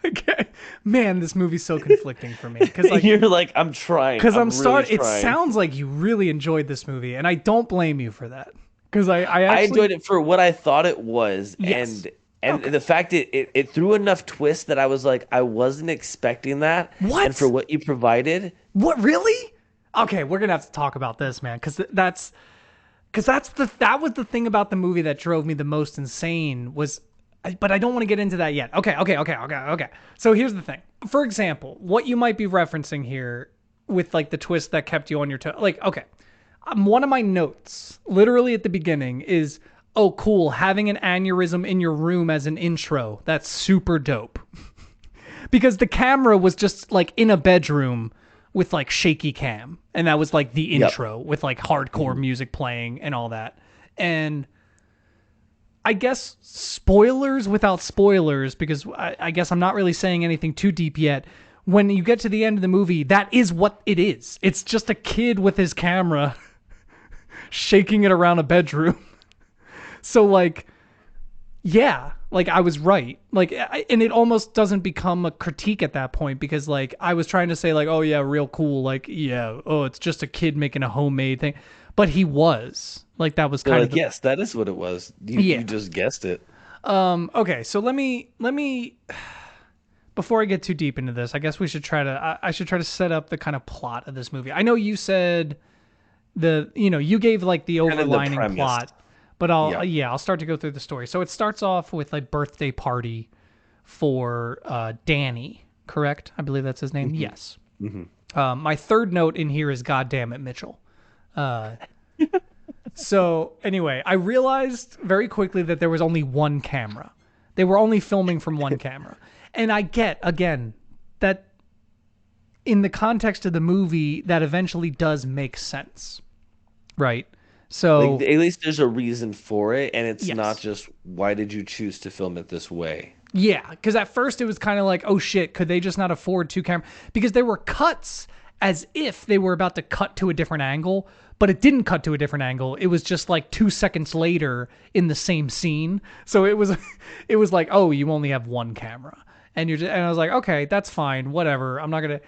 Speaker 1: Okay, man, this movie's so conflicting for me because like,
Speaker 2: You're like, I'm trying.
Speaker 1: because I'm
Speaker 2: I'm really
Speaker 1: start. It
Speaker 2: trying.
Speaker 1: sounds like you really enjoyed this movie, and I don't blame you for that because I
Speaker 2: I
Speaker 1: actually,
Speaker 2: enjoyed it for what I thought it was,
Speaker 1: yes,
Speaker 2: and
Speaker 1: okay.
Speaker 2: the fact it threw enough twists that I was like, I wasn't expecting that, and for
Speaker 1: What?
Speaker 2: what you provided,
Speaker 1: What really? Okay, we're gonna have to talk about this, man, that was the thing about the movie that drove me the most insane was, but I don't want to get into that yet. Okay. So here's the thing. For example, what you might be referencing here with like the twist that kept you on your toe. Like, okay, one of my notes, literally at the beginning, is, "Oh, cool, having an aneurysm in your room as an intro. That's super dope." Because the camera was just like in a bedroom with like shaky cam, and that was like the
Speaker 2: yep.
Speaker 1: intro with like hardcore
Speaker 2: Mhm.
Speaker 1: music playing and all that. And I guess spoilers without spoilers, because I guess I'm not really saying anything too deep yet. When you get to the end of the movie, that is what it is. It's just a kid with his camera shaking it around a bedroom. So like, yeah, like I was right. Like, and it almost doesn't become a critique at that point because like I was trying to say like, oh yeah, real cool. Like, yeah, oh, it's just a kid making a homemade thing, but he was like, that was
Speaker 2: You're
Speaker 1: kind of
Speaker 2: like,
Speaker 1: the,
Speaker 2: yes, that is what it was. You
Speaker 1: yeah.
Speaker 2: just guessed it.
Speaker 1: Okay, so let me before I get too deep into this, I guess we should try to I should try to set up the kind of plot of this movie. I know you said you gave like the
Speaker 2: Kind of the
Speaker 1: overlining
Speaker 2: premise.
Speaker 1: plot, but I'll
Speaker 2: Yep.
Speaker 1: yeah, I'll start to go through the story. So it starts off with a birthday party for Danny, correct? I believe that's his name.
Speaker 2: hmm
Speaker 1: Yes.
Speaker 2: hmm
Speaker 1: My third note in here is "God damn it, Mitchell." Uh, so anyway, I realized very quickly that there was only one camera. They were only filming from one camera, and I get again that in the context of the movie, that eventually does make sense, right?
Speaker 2: Like
Speaker 1: So
Speaker 2: at least there's a reason for it, and it's not
Speaker 1: yes.
Speaker 2: just why did you choose to film it this way?
Speaker 1: Yeah, because at first it was kind of like, oh shit, could they just not afford 2 cameras? Because there were cuts as if they were about to cut to a different angle, but it didn't cut to a different angle. It was just like 2 seconds later in the same scene. So it was, it was like, oh, you only have one camera, and and I was like, okay, that's fine, whatever. I'm not gonna.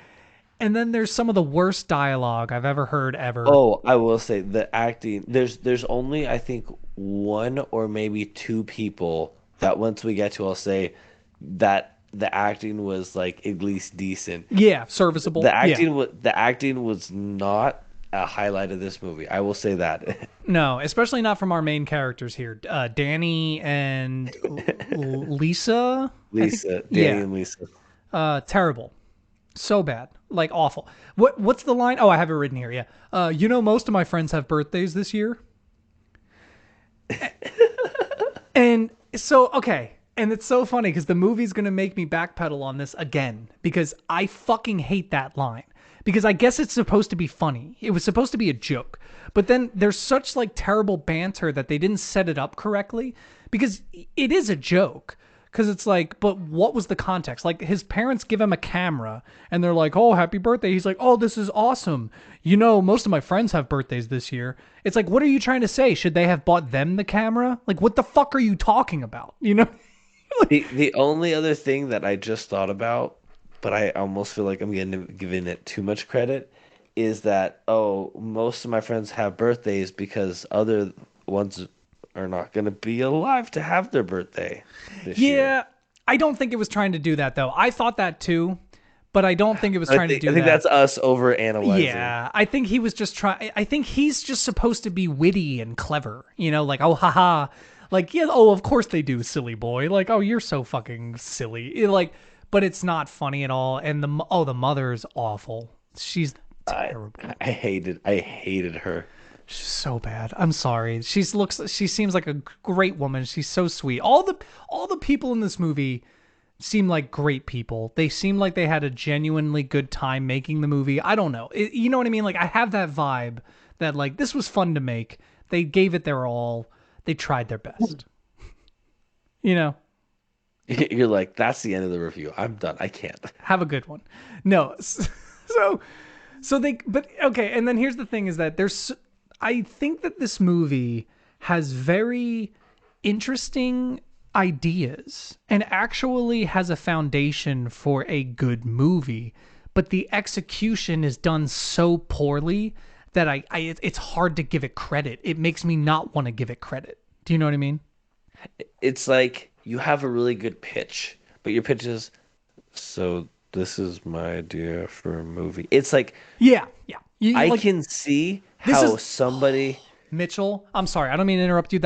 Speaker 1: And then there's some of the worst dialogue I've ever heard ever.
Speaker 2: Oh, I will say the acting. There's only I think one or maybe two people that once we get to, I'll say that the acting was like at least decent.
Speaker 1: Yeah, serviceable. Yeah.
Speaker 2: The acting was not a highlight of this movie. I will say that.
Speaker 1: No, especially not from our main characters here. Danny and Lisa, I think.
Speaker 2: Lisa, Danny
Speaker 1: Yeah.
Speaker 2: and Lisa.
Speaker 1: Terrible. So bad. Like awful. What's the line? Oh, I have it written here. Yeah. Most of my friends have birthdays this year. And so, okay. And it's so funny because the movie's going to make me backpedal on this again because I fucking hate that line. Because I guess it's supposed to be funny. It was supposed to be a joke. But then there's such like terrible banter that they didn't set it up correctly because it is a joke. Because it's like, but what was the context? Like his parents give him a camera and they're like, oh, happy birthday. He's like, oh, this is awesome. Most of my friends have birthdays this year. It's like, what are you trying to say? Should they have bought them the camera? Like, what the fuck are you talking about?
Speaker 2: The only other thing that I just thought about, but I almost feel like I'm giving it too much credit, is that most of my friends have birthdays because other ones are not going to be alive to have their birthday this year.
Speaker 1: Yeah, I don't think it was trying to do that though. I thought that too, but I don't think it was trying to do
Speaker 2: I think
Speaker 1: that.
Speaker 2: that's us over analyzing.
Speaker 1: Yeah, I think he was just trying. I think he's just supposed to be witty and clever. Like, oh, haha. Like, yeah, oh, of course they do, silly boy. Like, oh, you're so fucking silly. Like, but it's not funny at all. And the mother is awful. She's terrible.
Speaker 2: I hated her.
Speaker 1: She's so bad. I'm sorry. She seems like a great woman. She's so sweet. All the people in this movie seem like great people. They seem like they had a genuinely good time making the movie. I don't know. You know what I mean? Like I have that vibe that like this was fun to make. They gave it their all. They tried their best. you know.
Speaker 2: You're like, that's the end of the review. I'm done. I can't.
Speaker 1: Have a good one. No. But okay, and then here's the thing is that I think that this movie has very interesting ideas and actually has a foundation for a good movie, but the execution is done so poorly that it's hard to give it credit. It makes me not want to give it credit. Do you know what I mean?
Speaker 2: It's like you have a really good pitch, but your pitch is, so this is my idea for a movie. It's like,
Speaker 1: Yeah.
Speaker 2: I
Speaker 1: Like,
Speaker 2: can see
Speaker 1: this
Speaker 2: how
Speaker 1: is
Speaker 2: somebody.
Speaker 1: Mitchell, I'm sorry. I don't mean to interrupt you.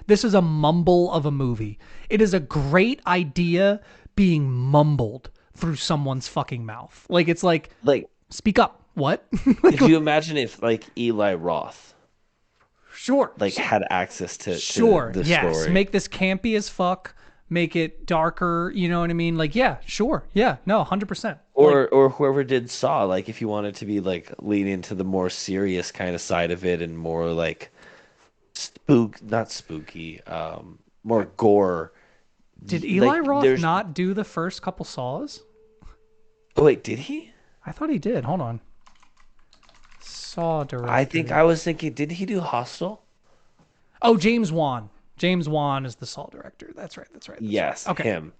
Speaker 1: This is a mumble of a movie. It is a great idea being mumbled through someone's fucking mouth. Like it's like
Speaker 2: Like,
Speaker 1: speak up. What?
Speaker 2: could you imagine if like Eli Roth
Speaker 1: Sure.
Speaker 2: like had access to
Speaker 1: Sure.
Speaker 2: the
Speaker 1: Yes.
Speaker 2: story?
Speaker 1: Make this campy as fuck. Make it darker. You know what I mean? Like, yeah, sure. Yeah. No, 100%.
Speaker 2: Or whoever did Saw, like if you wanted to be like lean into the more serious kind of side of it and more like not spooky, more gore.
Speaker 1: Did Eli
Speaker 2: Like
Speaker 1: Roth
Speaker 2: there's
Speaker 1: not do the first couple Saws?
Speaker 2: Oh wait, did he?
Speaker 1: I thought he did. Hold on. Saw director.
Speaker 2: I think I was thinking, did he do Hostel?
Speaker 1: Oh, James Wan. James Wan is the Saw director. That's right.
Speaker 2: Yes,
Speaker 1: Okay.
Speaker 2: him.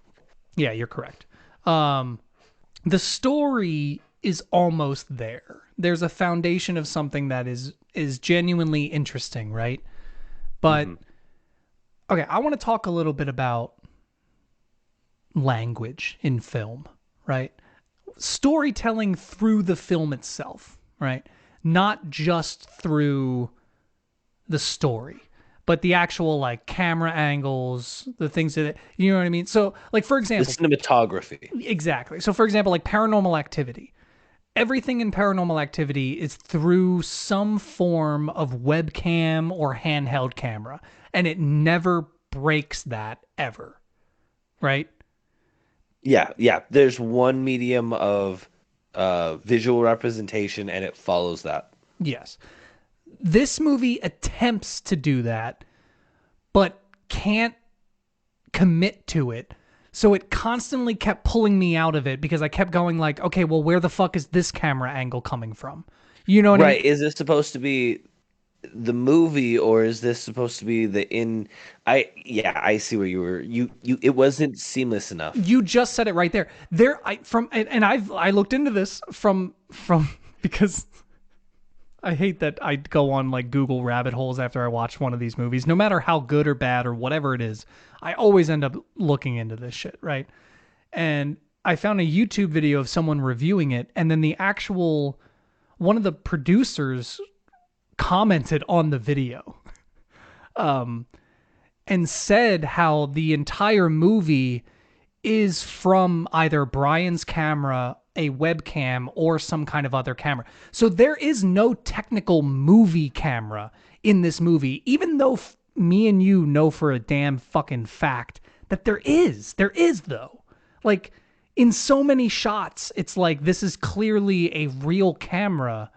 Speaker 1: Yeah, you're correct. The story is almost there. There's a foundation of something that is genuinely interesting, right? But okay, I want to talk a little bit about language in film, right? Storytelling through the film itself, right? Not just through the story, but the actual like camera angles, the things that you know what I mean. So, like for
Speaker 2: The
Speaker 1: example,
Speaker 2: cinematography.
Speaker 1: exactly. So, for example, like Paranormal Activity. Everything in Paranormal Activity is through some form of webcam or handheld camera, and it never breaks that ever, right?
Speaker 2: Yeah. There's one medium of visual representation, and it follows that.
Speaker 1: Yes. This movie attempts to do that, but can't commit to it. So it constantly kept pulling me out of it because I kept going like, okay, well, where the fuck is this camera angle coming from? You know what I mean?
Speaker 2: Right? Is this supposed to be the movie, or is this supposed to be the in? Yeah, I see where you. It wasn't seamless enough.
Speaker 1: You just said it right there. I looked into this from because I hate that I go on like Google rabbit holes after I watch one of these movies. No matter how good or bad or whatever it is, I always end up looking into this shit, right? And I found a YouTube video of someone reviewing it, and then the actual one of the producers commented on the video and said how the entire movie is from either Brian's camera, a webcam, or some kind of other camera. So there is no technical movie camera in this movie, even though me and you know for a damn fucking fact that there is. There is, though. Like, in so many shots, it's like this is clearly a real camera.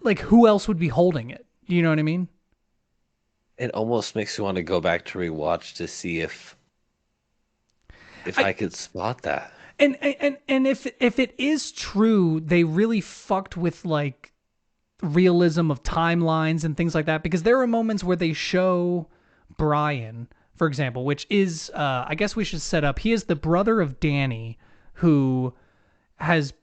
Speaker 1: Like, who else would be holding it? You know what I mean?
Speaker 2: It almost makes you want to go back to rewatch to see if
Speaker 1: I
Speaker 2: I could spot that.
Speaker 1: and if it is true, they really fucked with like realism of timelines and things like that, because there are moments where they show Brian, for example, which is I guess we should set up. He is the brother of Danny, who has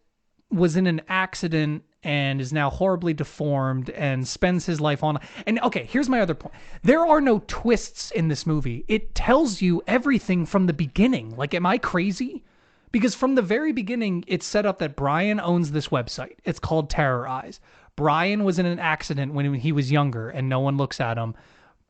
Speaker 1: was in an accident and is now horribly deformed and spends his life on. And okay, here's my other point. There are no twists in this movie. It tells you everything from the beginning. Like, am I crazy? Because from the very beginning, it's set up that Brian owns this website. It's called Terror Eyes. Brian was in an accident when he was younger and no one looks at him.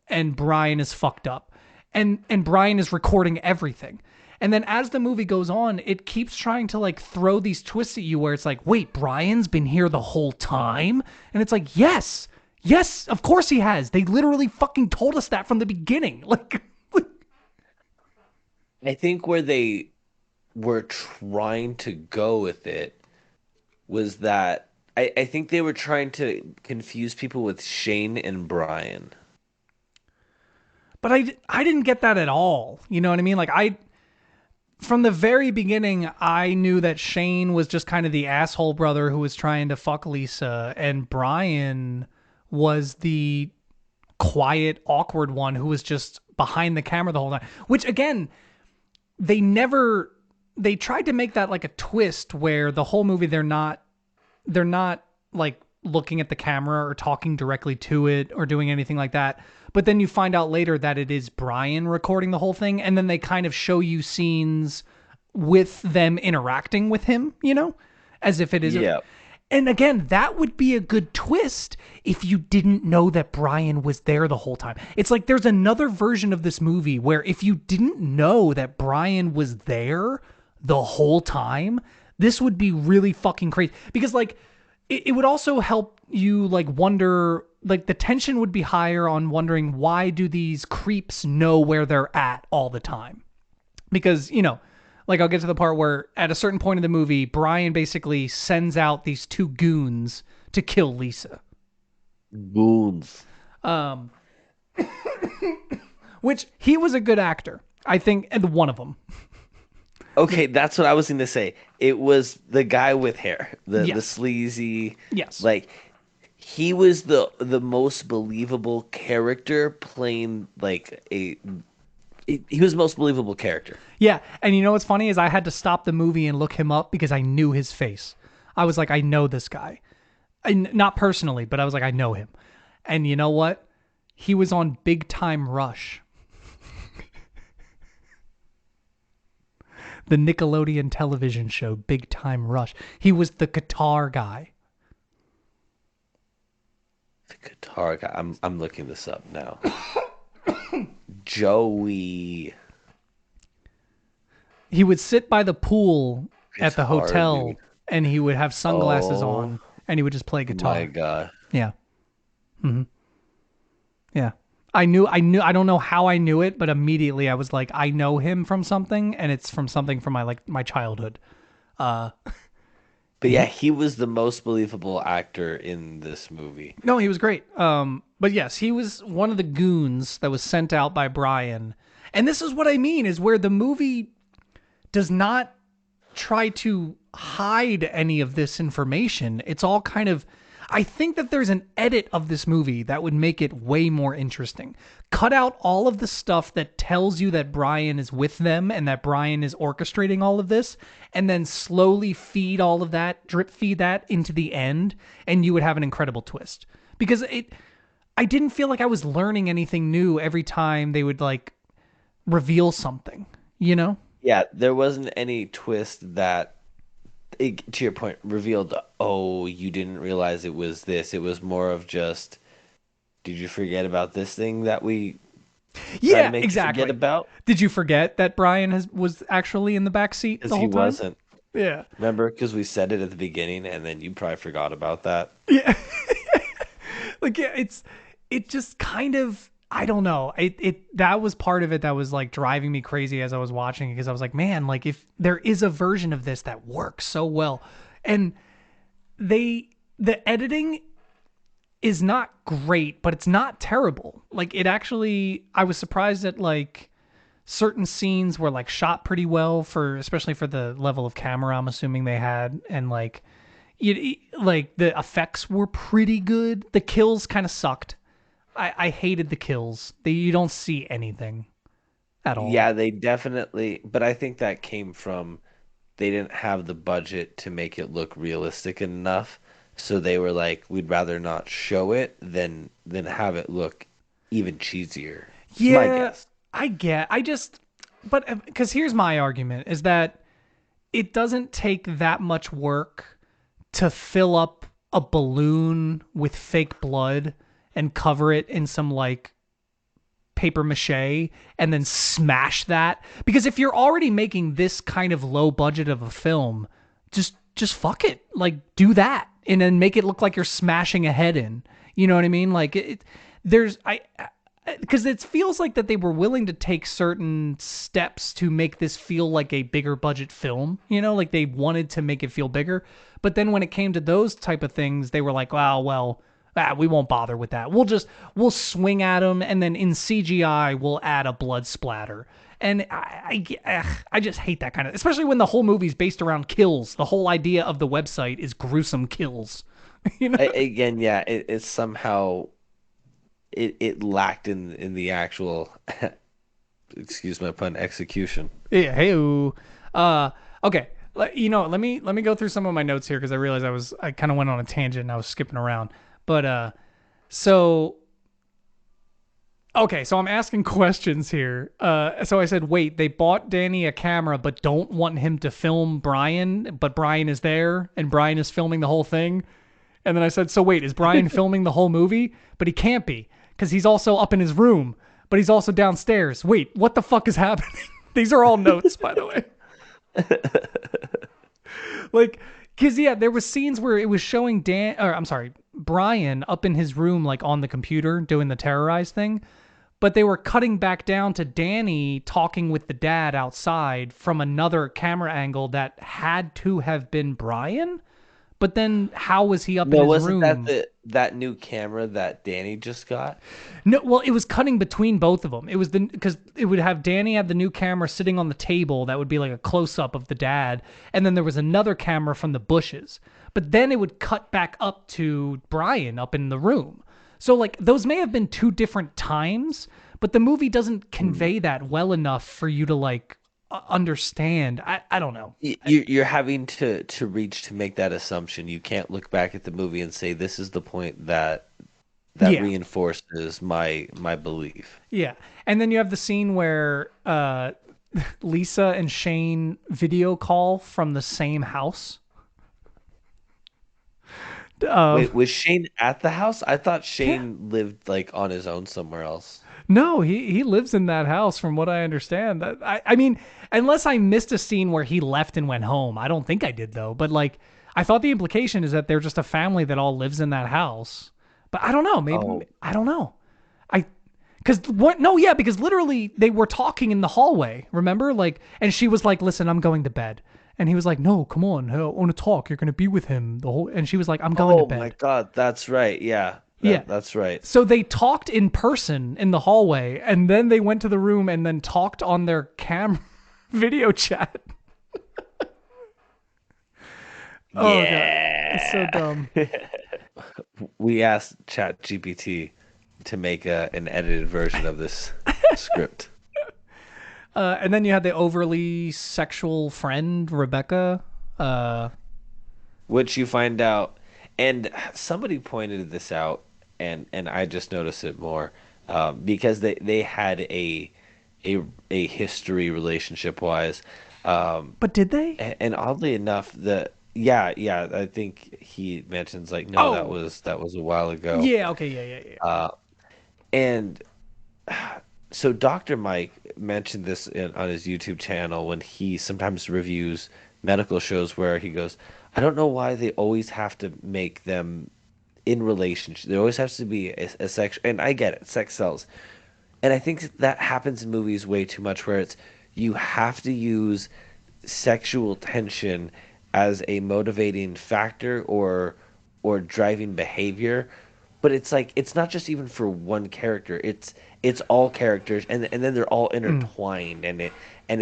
Speaker 1: And Brian is fucked up. And Brian is recording everything. And then as the movie goes on, it keeps trying to like throw these twists at you where it's like, wait, Brian's been here the whole time? And it's like, yes, yes, of course he has. They literally fucking told us that from the beginning. Like,
Speaker 2: I think where they were trying to go with it was that I think they were trying to confuse people with Shane and Brian.
Speaker 1: but I didn't get that at all. You know what I mean? Like, from the very beginning, I knew that Shane was just kind of the asshole brother who was trying to fuck Lisa, and Brian was the quiet, awkward one who was just behind the camera the whole time. Which, again, they tried to make that like a twist where the whole movie they're not like looking at the camera or talking directly to it or doing anything like that. But then you find out later that it is Brian recording the whole thing, and then they kind of show you scenes with them interacting with him, you know, as if it is.
Speaker 2: Yeah.
Speaker 1: And again, that would be a good twist if you didn't know that Brian was there the whole time. It's like there's another version of this movie where if you didn't know that Brian was there the whole time, this would be really fucking crazy. Because like it would also help you like wonder, like the tension would be higher on wondering, why do these creeps know where they're at all the time? Because, you know, like I'll get to the part where at a certain point in the movie, Brian basically sends out these two goons to kill Lisa.
Speaker 2: Goons.
Speaker 1: Which he was a good actor, I think, and one of them.
Speaker 2: Okay, that's what I was going to say. It was the guy with hair, the
Speaker 1: Yes.
Speaker 2: sleazy.
Speaker 1: Yes.
Speaker 2: Like he was the most believable character playing like he was the most believable character.
Speaker 1: Yeah, and you know what's funny is I had to stop the movie and look him up because I knew his face. I was like, I know this guy. Not personally, but I was like, I know him. And you know what? He was on Big Time Rush. The Nickelodeon television show, Big Time Rush. He was the guitar guy.
Speaker 2: The guitar guy. I'm looking this up now. Joey.
Speaker 1: He would sit by the pool at the
Speaker 2: Guitar
Speaker 1: hotel,
Speaker 2: dude.
Speaker 1: and he would have sunglasses
Speaker 2: Oh
Speaker 1: on, and he would just play guitar.
Speaker 2: my God.
Speaker 1: Yeah. Yeah. I don't know how I knew it, but immediately I was like, I know him from something, and it's from something from my childhood.
Speaker 2: But yeah, he was the most believable actor in this movie.
Speaker 1: No, he was great. But yes, he was one of the goons that was sent out by Brian. And this is what I mean, is where the movie does not try to hide any of this information. It's all kind of, I think that there's an edit of this movie that would make it way more interesting. Cut out all of the stuff that tells you that Brian is with them and that Brian is orchestrating all of this, and then slowly feed all of that, drip feed that into the end, and you would have an incredible twist. Because I didn't feel like I was learning anything new every time they would like reveal something, you know?
Speaker 2: Yeah, there wasn't any twist that, to your point, revealed, oh, you didn't realize it was this. It was more of just, did you forget about this thing that we try to
Speaker 1: Yeah,
Speaker 2: make you forget
Speaker 1: exactly.
Speaker 2: about?
Speaker 1: Did you forget that Brian was actually in the back seat
Speaker 2: Because
Speaker 1: the
Speaker 2: he
Speaker 1: whole time?
Speaker 2: wasn't.
Speaker 1: Yeah.
Speaker 2: Remember? Because we said it at the beginning, and then you probably forgot about that.
Speaker 1: Yeah. Like yeah, it just kind of I don't know. It that was part of it that was like driving me crazy as I was watching it because I was like, man, like if there is a version of this that works so well. And the editing is not great, but it's not terrible. Like it actually I was surprised that like certain scenes were like shot pretty well for especially for the level of camera I'm assuming they had and like the effects were pretty good. The kills kind of sucked. I hated the kills. You don't see anything at all.
Speaker 2: Yeah, they definitely, but I think that came from they didn't have the budget to make it look realistic enough. So they were like, we'd rather not show it than have it look even cheesier. It's my
Speaker 1: Yeah,
Speaker 2: guess.
Speaker 1: I just but because here's my argument is that it doesn't take that much work to fill up a balloon with fake blood and cover it in some like paper mache and then smash that because if you're already making this kind of low budget of a film just fuck it like do that and then make it look like you're smashing a head in you know what I mean like there's I because it feels like that they were willing to take certain steps to make this feel like a bigger budget film you know like they wanted to make it feel bigger but then when it came to those type of things they were like well we won't bother with that. We'll swing at them, and then in CGI we'll add a blood splatter. And I just hate that kind of, especially when the whole movie's based around kills. The whole idea of the website is gruesome kills. You know?
Speaker 2: Again, yeah, it somehow it lacked in the actual, excuse my pun, execution.
Speaker 1: Yeah. Hey. Okay. Let me go through some of my notes here because I realized I kind of went on a tangent and I was skipping around. But so okay, so I'm asking questions here. So I said, wait, they bought Danny a camera, but don't want him to film Brian, but Brian is there, and Brian is filming the whole thing. And then I said, so wait, is Brian filming the whole movie? But he can't be, because he's also up in his room, but he's also downstairs. Wait, what the fuck is happening? These are all notes, by the way. Like, because yeah, there was scenes where it was showing Brian up in his room, like on the computer doing the terrorize thing, but they were cutting back down to Danny talking with the dad outside from another camera angle that had to have been Brian. But then how was he up in
Speaker 2: No,
Speaker 1: his
Speaker 2: wasn't that
Speaker 1: room?
Speaker 2: that new camera that Danny just got?
Speaker 1: No, well, it was cutting between both of them. It was because it would have Danny have the new camera sitting on the table that would be like a close up of the dad, and then there was another camera from the bushes. But then it would cut back up to Brian up in the room. So like those may have been two different times, but the movie doesn't convey that well enough for you to like understand. I don't know.
Speaker 2: You're having to reach to make that assumption. You can't look back at the movie and say this is the point that
Speaker 1: Yeah.
Speaker 2: reinforces my belief.
Speaker 1: Yeah. And then you have the scene where Lisa and Shane video call from the same house.
Speaker 2: Wait, was Shane at the house? I thought
Speaker 1: Yeah.
Speaker 2: Shane lived like on his own somewhere else.
Speaker 1: No, he lives in that house from what I understand. I mean, unless I missed a scene where he left and went home. I don't think I did though. But like I thought the implication is that they're just a family that all lives in that house. But I don't know. Maybe
Speaker 2: Oh,
Speaker 1: I don't know. I because what? No, yeah, because literally they were talking in the hallway. Remember, like, and she was like, "Listen, I'm going to bed," and he was like, "No, come on, I want to talk. You're going to be with him the whole." And she was like, "I'm going to
Speaker 2: oh my
Speaker 1: bed."
Speaker 2: God, that's right. Yeah,
Speaker 1: Yeah.
Speaker 2: that's right.
Speaker 1: So they talked in person in the hallway, and then they went to the room and then talked on their video chat. Oh god, it's so
Speaker 2: Yeah.
Speaker 1: dumb.
Speaker 2: We asked ChatGPT to make an edited version of this script,
Speaker 1: And then you had the overly sexual friend, Rebecca. Uh,
Speaker 2: which you find out, and somebody pointed this out, and I just noticed it more because they had a a history relationship wise,
Speaker 1: but did they?
Speaker 2: and oddly enough, the yeah, I think he mentions like no,
Speaker 1: Oh,
Speaker 2: that was a while ago,
Speaker 1: yeah. Okay, yeah, yeah, yeah.
Speaker 2: and so Dr. Mike mentioned this on his YouTube channel when he sometimes reviews medical shows where he goes, I don't know why they always have to make them in relationship. There always has to be a sex, and I get it, sex sells. And I think that happens in movies way too much where it's you have to use sexual tension as a motivating factor or driving behavior, but it's like it's not just even for one character, it's all characters, and then they're all
Speaker 1: Mm,
Speaker 2: intertwined, and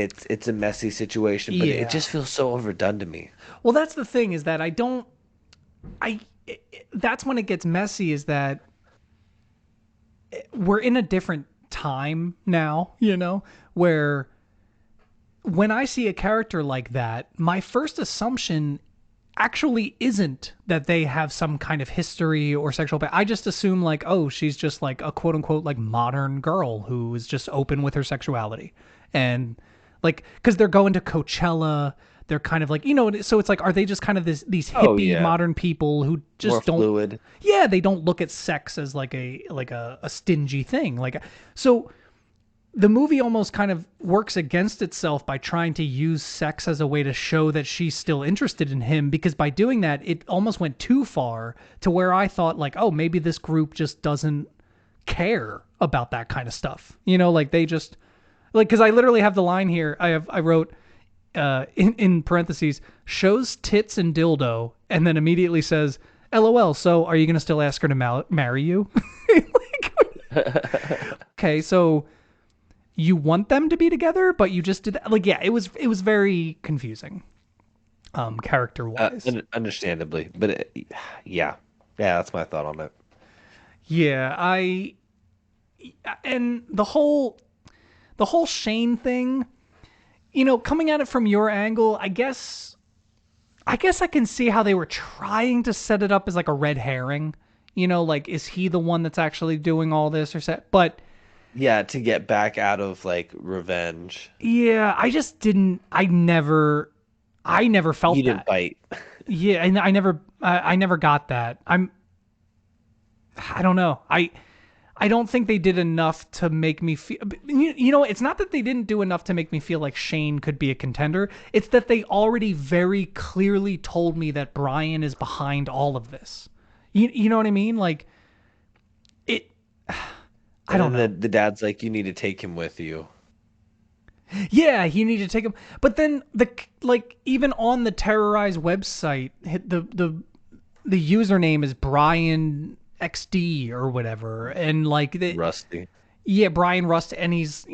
Speaker 2: it's a messy situation, but it
Speaker 1: yeah.
Speaker 2: just feels so overdone to me.
Speaker 1: Well, that's the thing is that I don't. I. That's when it gets messy. Is that we're in a different time now. Where when I see a character like that, my first assumption actually isn't that they have some kind of history or sexual. I just assume like, oh, she's just like a quote unquote like modern girl who is just open with her sexuality, and like because they're going to Coachella, they're kind of like so it's like are they just kind of these
Speaker 2: Oh
Speaker 1: hippie
Speaker 2: yeah,
Speaker 1: modern people who
Speaker 2: more
Speaker 1: just don't
Speaker 2: fluid.
Speaker 1: yeah they don't look at sex as like a stingy thing like so the movie almost kind of works against itself by trying to use sex as a way to show that she's still interested in him because by doing that it almost went too far to where I thought like oh maybe this group just doesn't care about that kind of stuff like they just like because I literally have the line here I wrote in parentheses shows tits and dildo and then immediately says lol so are you gonna still ask her to marry you like, okay so you want them to be together, but you just did that. Like, yeah, it was very confusing, character wise.
Speaker 2: Understandably, but yeah, yeah, that's my thought on it.
Speaker 1: Yeah, and the whole Shane thing, coming at it from your angle, I guess I can see how they were trying to set it up as like a red herring. Like is he the one that's actually doing all this or set? But
Speaker 2: Yeah, to get back out of like revenge.
Speaker 1: yeah, I just didn't. I never
Speaker 2: You
Speaker 1: felt
Speaker 2: didn't
Speaker 1: that.
Speaker 2: bite.
Speaker 1: Yeah, and I never got that. I don't know. I don't think they did enough to make me feel. It's not that they didn't do enough to make me feel like Shane could be a contender. It's that they already very clearly told me that Brian is behind all of this. You know what I mean? Like it. I
Speaker 2: And
Speaker 1: don't
Speaker 2: then
Speaker 1: know.
Speaker 2: the dad's like, you need to take him with you.
Speaker 1: Yeah, he needed to take him. But then like even on the terrorized website, the username is Brian XD or whatever, and like
Speaker 2: Rusty.
Speaker 1: yeah, Brian Rust, and he's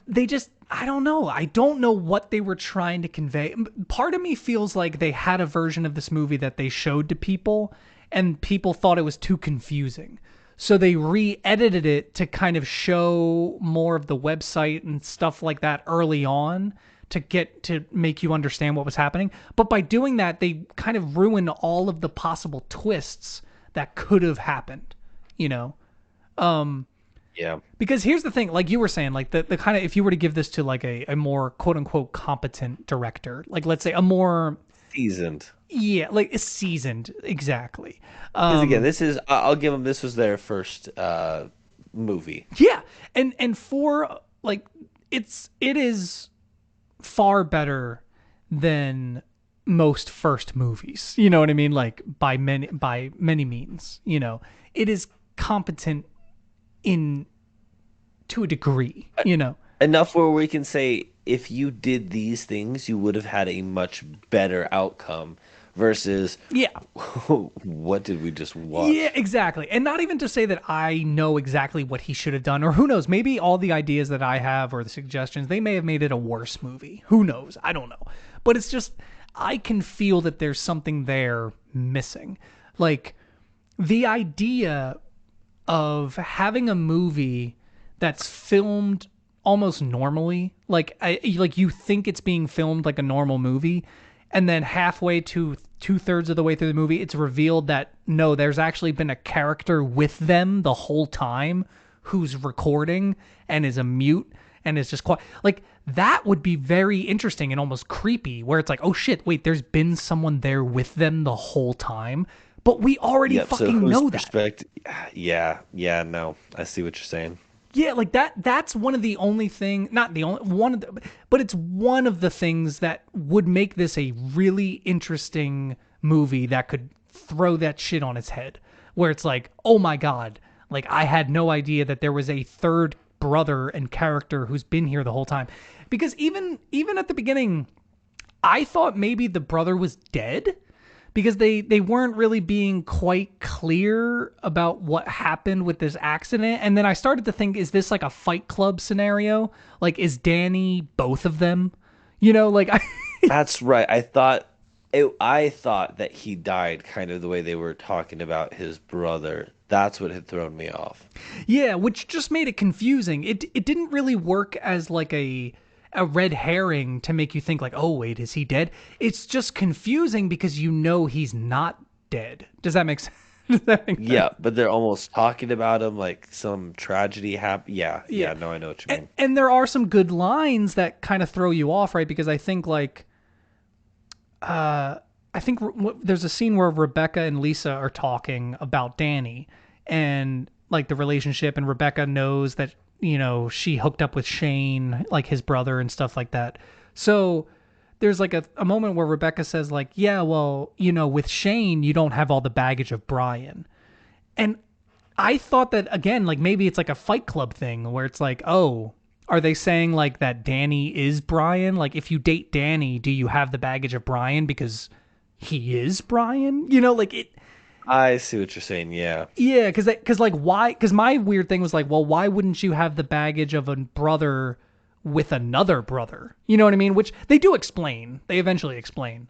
Speaker 1: they just I don't know. I don't know what they were trying to convey. Part of me feels like they had a version of this movie that they showed to people and people thought it was too confusing. So they re-edited it to kind of show more of the website and stuff like that early on to make you understand what was happening. But by doing that, they kind of ruined all of the possible twists that could have happened, you know?
Speaker 2: Yeah.
Speaker 1: Because here's the thing, like you were saying, like the kind of if you were to give this to like a more quote unquote competent director, like let's say a more
Speaker 2: Seasoned.
Speaker 1: yeah, like a seasoned exactly.
Speaker 2: Because again,
Speaker 1: Um
Speaker 2: this is I'll give them this was their first movie.
Speaker 1: yeah, and for like it is far better than most first movies. You know what I mean? Like by many means, It is competent in to a degree.
Speaker 2: Enough where we can say if you did these things, you would have had a much better outcome versus
Speaker 1: Yeah.
Speaker 2: what did we just
Speaker 1: Yeah,
Speaker 2: watch?
Speaker 1: exactly. And not even to say that I know exactly what he should have done, or who knows, maybe all the ideas that I have or the suggestions, they may have made it a worse movie. Who knows? I don't know. But it's just, I can feel that there's something there missing. Like the idea of having a movie that's filmed almost normally, like you think it's being filmed like a normal movie, and then halfway to 2/3 of the way through the movie, it's revealed that no, there's actually been a character with them the whole time who's recording and is a mute and is just quiet. Like that would be very interesting and almost creepy, where it's like, oh shit, wait, there's been someone there with them the whole time, but we already
Speaker 2: Yep. So
Speaker 1: fucking
Speaker 2: whose
Speaker 1: know that.
Speaker 2: perspective? Yeah, yeah, no, I see what you're saying.
Speaker 1: Yeah, like that's one of the only thing, not the only one of the, but it's one of the things that would make this a really interesting movie that could throw that shit on its head. Where it's like, "Oh my god, like I had no idea that there was a third brother and character who's been here the whole time." Because even at the beginning, I thought maybe the brother was dead because they weren't really being quite clear about what happened with this accident. And then I started to think, is this like a Fight Club scenario? Like, is Danny both of them? You know, like I
Speaker 2: That's right. I thought that he died kind of the way they were talking about his brother. That's what had thrown me off.
Speaker 1: yeah, which just made it confusing. It didn't really work as like a red herring to make you think like, oh wait, is he dead? It's just confusing because you know he's not dead. Does that make sense? Does that make sense?
Speaker 2: Yeah, but they're almost talking about him like some tragedy happened. Yeah,
Speaker 1: Yeah.
Speaker 2: yeah, no, I know what you mean.
Speaker 1: And there are some good lines that kind of throw you off, right? Because I think like I think there's a scene where Rebecca and Lisa are talking about Danny and like the relationship, and Rebecca knows that she hooked up with Shane, like his brother and stuff like that. So there's like a moment where Rebecca says like, yeah, well, with Shane you don't have all the baggage of Brian. And I thought that again, like maybe it's like a Fight Club thing where it's like, oh, are they saying like that Danny is Brian? Like if you date Danny, do you have the baggage of Brian because he is Brian? Like it.
Speaker 2: I see what you're saying. Yeah.
Speaker 1: Yeah, because like why? Because my weird thing was like, well, why wouldn't you have the baggage of a brother with another brother? You know what I mean? Which they do explain. They eventually explain.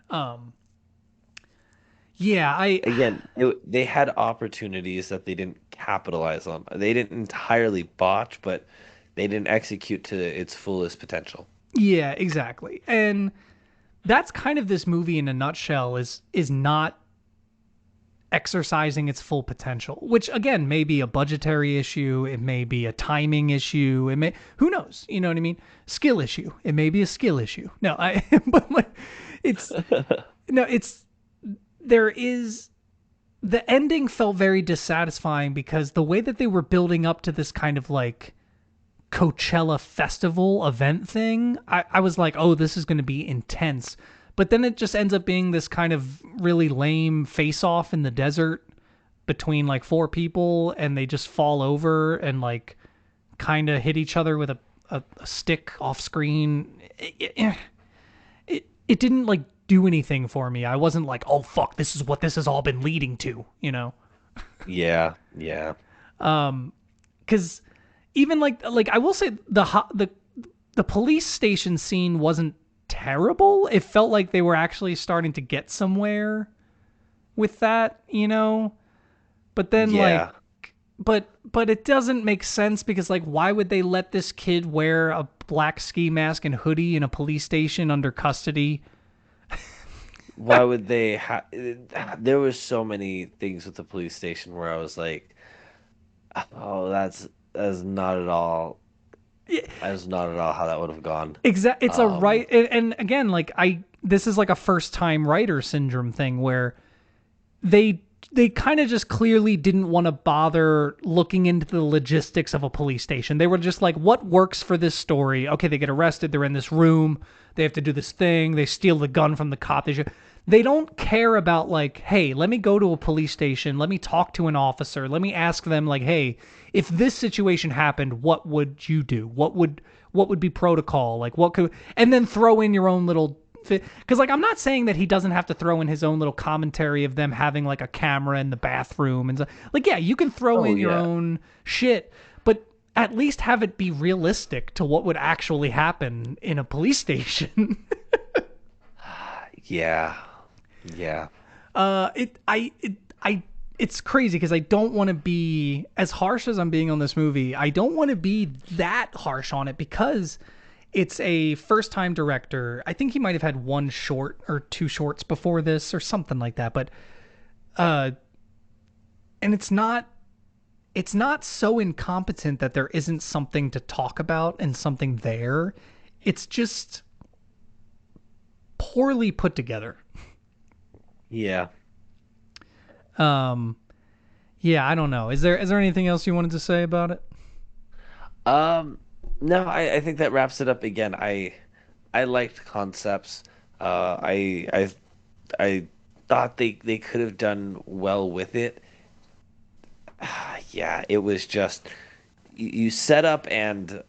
Speaker 1: Yeah,
Speaker 2: Again, they had opportunities that they didn't capitalize on. They didn't entirely botch, but they didn't execute to its fullest potential.
Speaker 1: yeah, exactly. And that's kind of this movie in a nutshell is not exercising its full potential, which again may be a budgetary issue, it may be a timing issue, it may, who knows, you know what I mean, skill issue, it may be a skill issue. No, I but like it's no, it's there is the ending felt very dissatisfying because the way that they were building up to this kind of like Coachella festival event thing, I was like, oh, this is going to be intense. But then it just ends up being this kind of really lame face off in the desert between like four people, and they just fall over and like kind of hit each other with a stick off screen. It didn't like do anything for me. I wasn't like, oh fuck, this is what this has all been leading to,
Speaker 2: Yeah, yeah.
Speaker 1: Because even like I will say the police station scene wasn't terrible. It felt like they were actually starting to get somewhere with that. But then like
Speaker 2: Yeah.
Speaker 1: but it doesn't make sense because like why would they let this kid wear a black ski mask and hoodie in a police station under custody?
Speaker 2: Why would they have? There was so many things with the police station where I was like, "Oh, that's not at all. That's not at all how that would have gone."
Speaker 1: It's a
Speaker 2: Um,
Speaker 1: right, and again, like this is like a first time writer syndrome thing where they they kind of just clearly didn't want to bother looking into the logistics of a police station. They were just like, what works for this story? Okay, they get arrested, they're in this room, they have to do this thing, they steal the gun from the cop. They don't care about like, hey, let me go to a police station, let me talk to an officer, let me ask them like, hey, if this situation happened, what would you do? What would be protocol? Like what could, and then throw in your own little, because like I'm not saying that he doesn't have to throw in his own little commentary of them having like a camera in the bathroom and like, yeah, you can throw
Speaker 2: oh
Speaker 1: in your
Speaker 2: yeah,
Speaker 1: own shit, but at least have it be realistic to what would actually happen in a police station.
Speaker 2: yeah, yeah.
Speaker 1: It I it's crazy because I don't want to be as harsh as I'm being on this movie. I don't want to be that harsh on it because it's a first time director. I think he might have had one short or two shorts before this or something like that. But uh and it's not so incompetent that there isn't something to talk about and something there. It's just poorly put together.
Speaker 2: Yeah.
Speaker 1: Um yeah, I don't know. Is there anything else you wanted to say about it?
Speaker 2: No, I think that wraps it up again. I liked concepts. I thought they could have done well with it. Yeah, it was just you set up, and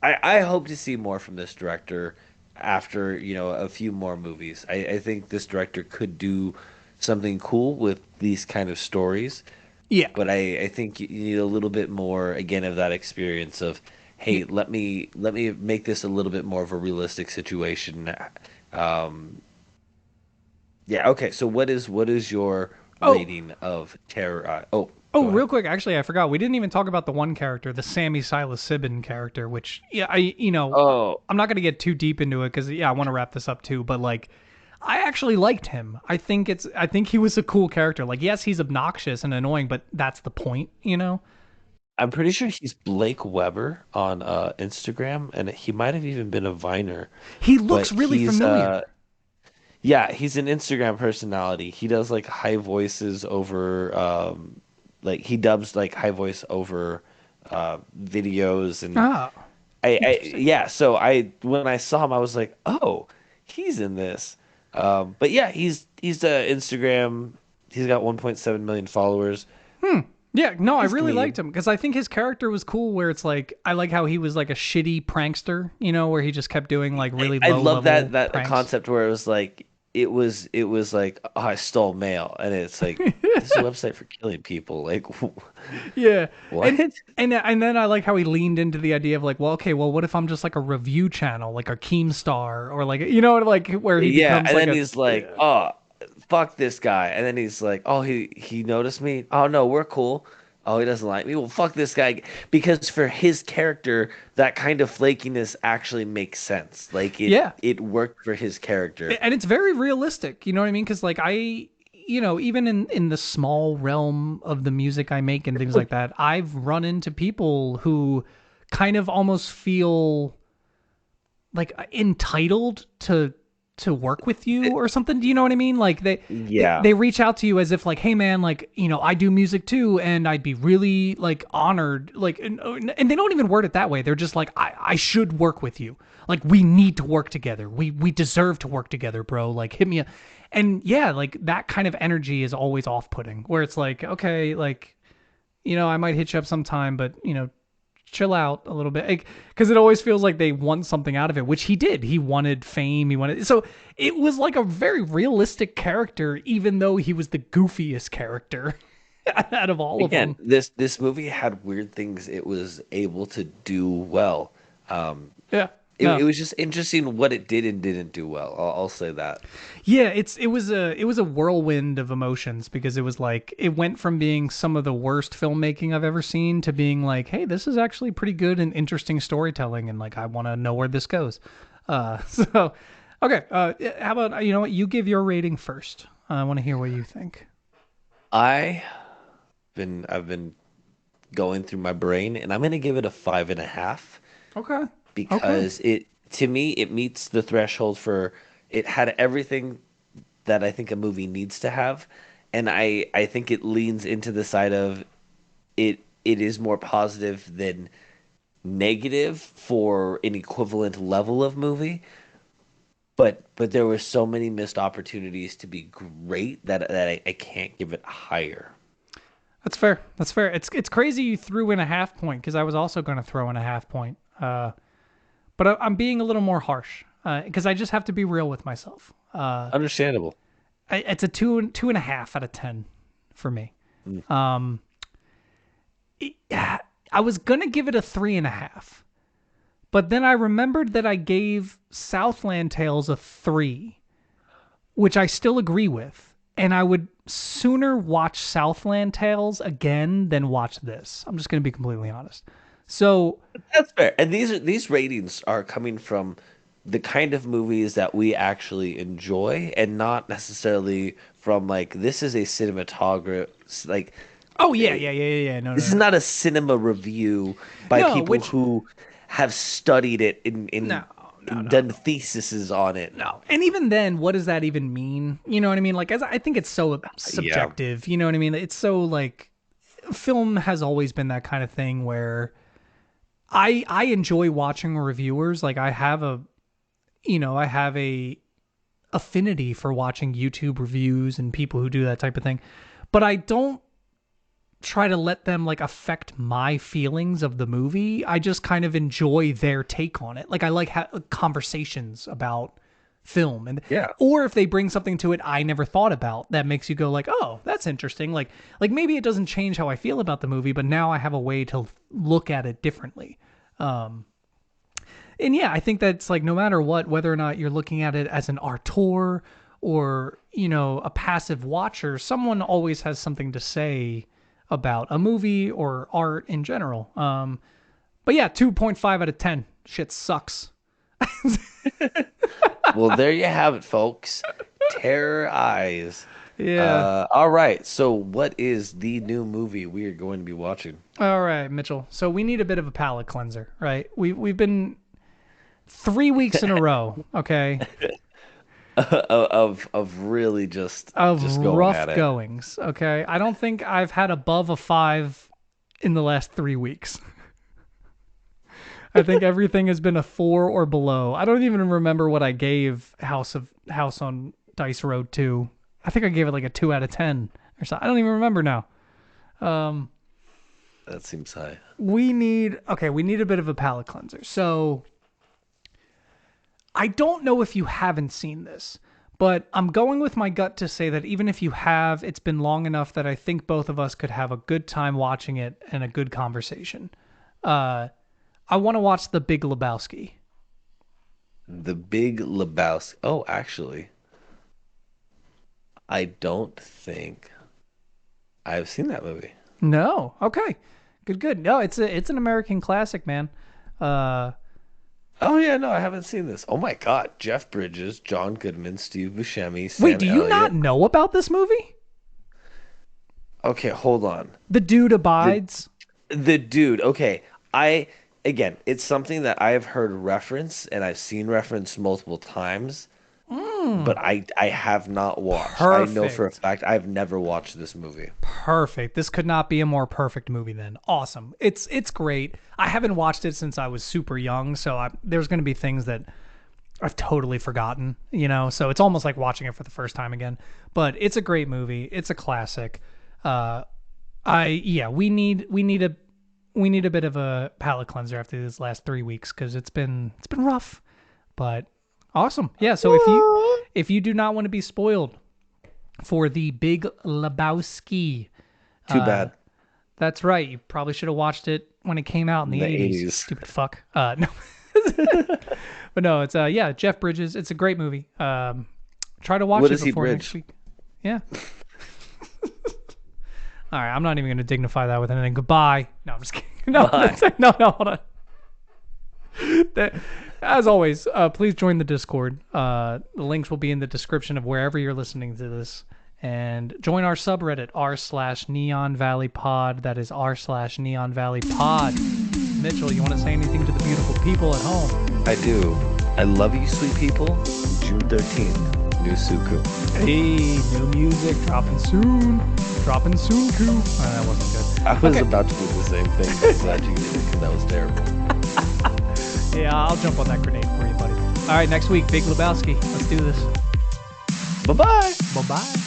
Speaker 2: I hope to see more from this director after, a few more movies. I think this director could do something cool with these kind of stories,
Speaker 1: Yeah.
Speaker 2: but I think you need a little bit more again of that experience of,
Speaker 1: Yeah.
Speaker 2: hey, let me make this a little bit more of a realistic situation. Um, yeah, okay. So what is your
Speaker 1: Oh,
Speaker 2: rating of Terror? Oh,
Speaker 1: oh,
Speaker 2: go ahead.
Speaker 1: real quick, actually, I forgot. We didn't even talk about the one character, the Sammy Silas-Sibbin character, which, yeah,
Speaker 2: Oh,
Speaker 1: I'm not going to get too deep into it because, yeah, I want to wrap this up too. But like, I actually liked him. I think he was a cool character. Like, yes, he's obnoxious and annoying, but that's the point.
Speaker 2: I'm pretty sure he's Blake Weber on Instagram, and he might have even been a Viner.
Speaker 1: He
Speaker 2: But
Speaker 1: looks really familiar.
Speaker 2: yeah, he's an Instagram personality. He does like high voices over like he dubs like high voice over videos, and
Speaker 1: Ah, interesting.
Speaker 2: yeah, so I when I saw him I was like, "Oh, he's in this." But yeah, he's Instagram. He's got 1.7 million followers.
Speaker 1: Yeah, no, I
Speaker 2: He's
Speaker 1: really liked
Speaker 2: clean.
Speaker 1: him because I think his character was cool. Where it's like, I like how he was like a shitty prankster, where he just kept doing like
Speaker 2: I,
Speaker 1: really
Speaker 2: I
Speaker 1: low
Speaker 2: love that
Speaker 1: level
Speaker 2: that
Speaker 1: pranks.
Speaker 2: concept where it was like, oh, I stole mail, and it's like, this is a website for killing people. Like,
Speaker 1: Yeah,
Speaker 2: what?
Speaker 1: and then I like how he leaned into the idea of like, well, okay, well, what if I'm just like a review channel, like a Keemstar, or like, like where he
Speaker 2: Yeah,
Speaker 1: becomes
Speaker 2: and
Speaker 1: like
Speaker 2: then
Speaker 1: a
Speaker 2: he's like, oh, fuck this guy, and then he's like, oh, he noticed me. Oh no, we're cool. Oh, he doesn't like me. Well, fuck this guy, because for his character, that kind of flakiness actually makes sense. Like
Speaker 1: yeah,
Speaker 2: it worked for his character.
Speaker 1: and it's very realistic. You know what I mean? Because like even in the small realm of the music I make and things like that, I've run into people who kind of almost feel like entitled to work with you or something. Do you know what I mean? Like they
Speaker 2: Yeah.
Speaker 1: they reach out to you as if like, hey man, like I do music too, and I'd be really like honored. Like, and they don't even word it that way. They're just like, I should work with you. Like we need to work together. We deserve to work together, bro. Like hit me up. And yeah, like that kind of energy is always off putting. Where it's like, okay, like I might hit you up sometime, but chill out a little bit because it always feels like they want something out of it, which he did. He wanted fame. He wanted, so it was like a very realistic character, even though he was the goofiest character out of all of
Speaker 2: Again,
Speaker 1: them.
Speaker 2: this movie had weird things it was able to do well. Um,
Speaker 1: Yeah.
Speaker 2: it
Speaker 1: No.
Speaker 2: was just interesting what it did and didn't do well. I'll say that.
Speaker 1: Yeah, it was a whirlwind of emotions because it was like it went from being some of the worst filmmaking I've ever seen to being like, hey, this is actually pretty good and interesting storytelling, and like I want to know where this goes. So okay, how about you know what? You give your rating first. I want to hear what you think.
Speaker 2: I've been going through my brain, and I'm gonna give it a 5.5,
Speaker 1: Okay. Okay.
Speaker 2: because it to me it meets the threshold for it had everything that I think a movie needs to have, and I think it leans into the side of it is more positive than negative for an equivalent level of movie. But there were so many missed opportunities to be great that I can't give it higher.
Speaker 1: That's fair. That's fair. It's crazy you threw in a half point because I was also going to throw in a half point. But I'm being a little more harsh because I just have to be real with myself.
Speaker 2: Understandable.
Speaker 1: It's a two and a half out of 10 for me.
Speaker 2: Mm.
Speaker 1: Um, I was gonna give it a three and a half, but then I remembered that I gave Southland Tales a three, which I still agree with. and I would sooner watch Southland Tales again than watch this. I'm just going to be completely honest. So,
Speaker 2: That's fair. And these ratings are coming from the kind of movies that we actually enjoy and not necessarily from like this is a cinematographer like
Speaker 1: oh yeah, yeah, yeah, yeah, yeah. No,
Speaker 2: this
Speaker 1: no,
Speaker 2: is
Speaker 1: no,
Speaker 2: not a cinema review by
Speaker 1: no.
Speaker 2: people
Speaker 1: Which
Speaker 2: who have studied it
Speaker 1: no, no,
Speaker 2: and
Speaker 1: no,
Speaker 2: done
Speaker 1: no.
Speaker 2: theses on it.
Speaker 1: No. And even then, what does that even mean? You know what I mean? Like, as I think it's so
Speaker 2: Yeah.
Speaker 1: subjective. You know what I mean? It's so like, film has always been that kind of thing where I enjoy watching reviewers. Like, I have a affinity for watching YouTube reviews and people who do that type of thing. But I don't try to let them like affect my feelings of the movie. I just kind of enjoy their take on it. Like I like conversations about film and
Speaker 2: Yeah.
Speaker 1: or if they bring something to it I never thought about that makes you go like, "Oh, that's interesting." Like maybe it doesn't change how I feel about the movie, but now I have a way to look at it differently. Um and yeah, I think that's like no matter what, whether or not you're looking at it as an auteur or, a passive watcher, someone always has something to say about a movie or art in general. But yeah, 2.5 out of 10. Shit sucks.
Speaker 2: Well, there you have it, folks. Terror Eyes.
Speaker 1: Yeah.
Speaker 2: All right. So, what is the new movie we are going to be watching?
Speaker 1: All right, Mitchell. So we need a bit of a palate cleanser, right? We've been 3 weeks in a row, okay,
Speaker 2: Of really
Speaker 1: of
Speaker 2: just going
Speaker 1: rough
Speaker 2: at it.
Speaker 1: goings, okay? I don't think I've had above a 5 in the last 3 weeks. I think everything has been a 4 or below. I don't even remember what I gave House on Dice Road 2. I think I gave it like a 2 out of 10 or something. I don't even remember now. Um,
Speaker 2: That seems high.
Speaker 1: we need a bit of a palate cleanser. So I don't know if you haven't seen this, but I'm going with my gut to say that even if you have, it's been long enough that I think both of us could have a good time watching it and a good conversation. Uh, I want to watch The Big Lebowski.
Speaker 2: The Big Lebowski. Oh, actually, I don't think I've seen that movie.
Speaker 1: No, okay, good. No, it's an American classic, man. Uh,
Speaker 2: Oh yeah, no, I haven't seen this. Oh my God, Jeff Bridges, John Goodman, Steve Buscemi,
Speaker 1: wait,
Speaker 2: Sam
Speaker 1: do you not
Speaker 2: Elliott.
Speaker 1: know about this movie?
Speaker 2: Okay, hold on.
Speaker 1: The Dude
Speaker 2: The
Speaker 1: Abides.
Speaker 2: the dude. Okay, I again, it's something that I have heard reference and I've seen reference multiple times, but I have not watched. I know for a
Speaker 1: Perfect.
Speaker 2: fact I've never watched this movie.
Speaker 1: Perfect. This could not be a more perfect movie then. Awesome. It's great. I haven't watched it since I was super young, so there's going to be things that I've totally forgotten, So it's almost like watching it for the first time again. But it's a great movie. It's a classic. Uh, we need a bit of a palate cleanser after these last 3 weeks because it's been rough, but awesome. Yeah. So if you do not want to be spoiled for the Big Lebowski,
Speaker 2: Too bad.
Speaker 1: that's right. You probably should have watched it when it came out in
Speaker 2: In
Speaker 1: the
Speaker 2: the
Speaker 1: 80s.
Speaker 2: 80s.
Speaker 1: Stupid fuck. No. But no, it's yeah, Jeff Bridges. It's a great movie. Try to watch
Speaker 2: What
Speaker 1: it
Speaker 2: is he
Speaker 1: before next
Speaker 2: bridge?
Speaker 1: week. Yeah. All right, I'm not even going to dignify that with anything. Goodbye. No, I'm just kidding. No,
Speaker 2: Bye.
Speaker 1: no, hold on. As always, please join the Discord. The links will be in the description of wherever you're listening to this. And join our subreddit, r/Neon Valley Pod. That is r/Neon Valley Pod. Mitchell, you want to say anything to the beautiful people at home?
Speaker 2: I do. I love you, sweet people. June 13th, new Tsuku.
Speaker 1: Hey, new music dropping soon. Dropping soon, Koo. Oh, that wasn't good.
Speaker 2: I was
Speaker 1: Okay.
Speaker 2: about to do the same thing, but I'm glad you did it because that was terrible.
Speaker 1: Yeah, I'll jump on that grenade for you, buddy. All right, next week, Big Lebowski. Let's do this.
Speaker 2: Bye bye.
Speaker 1: Bye-bye.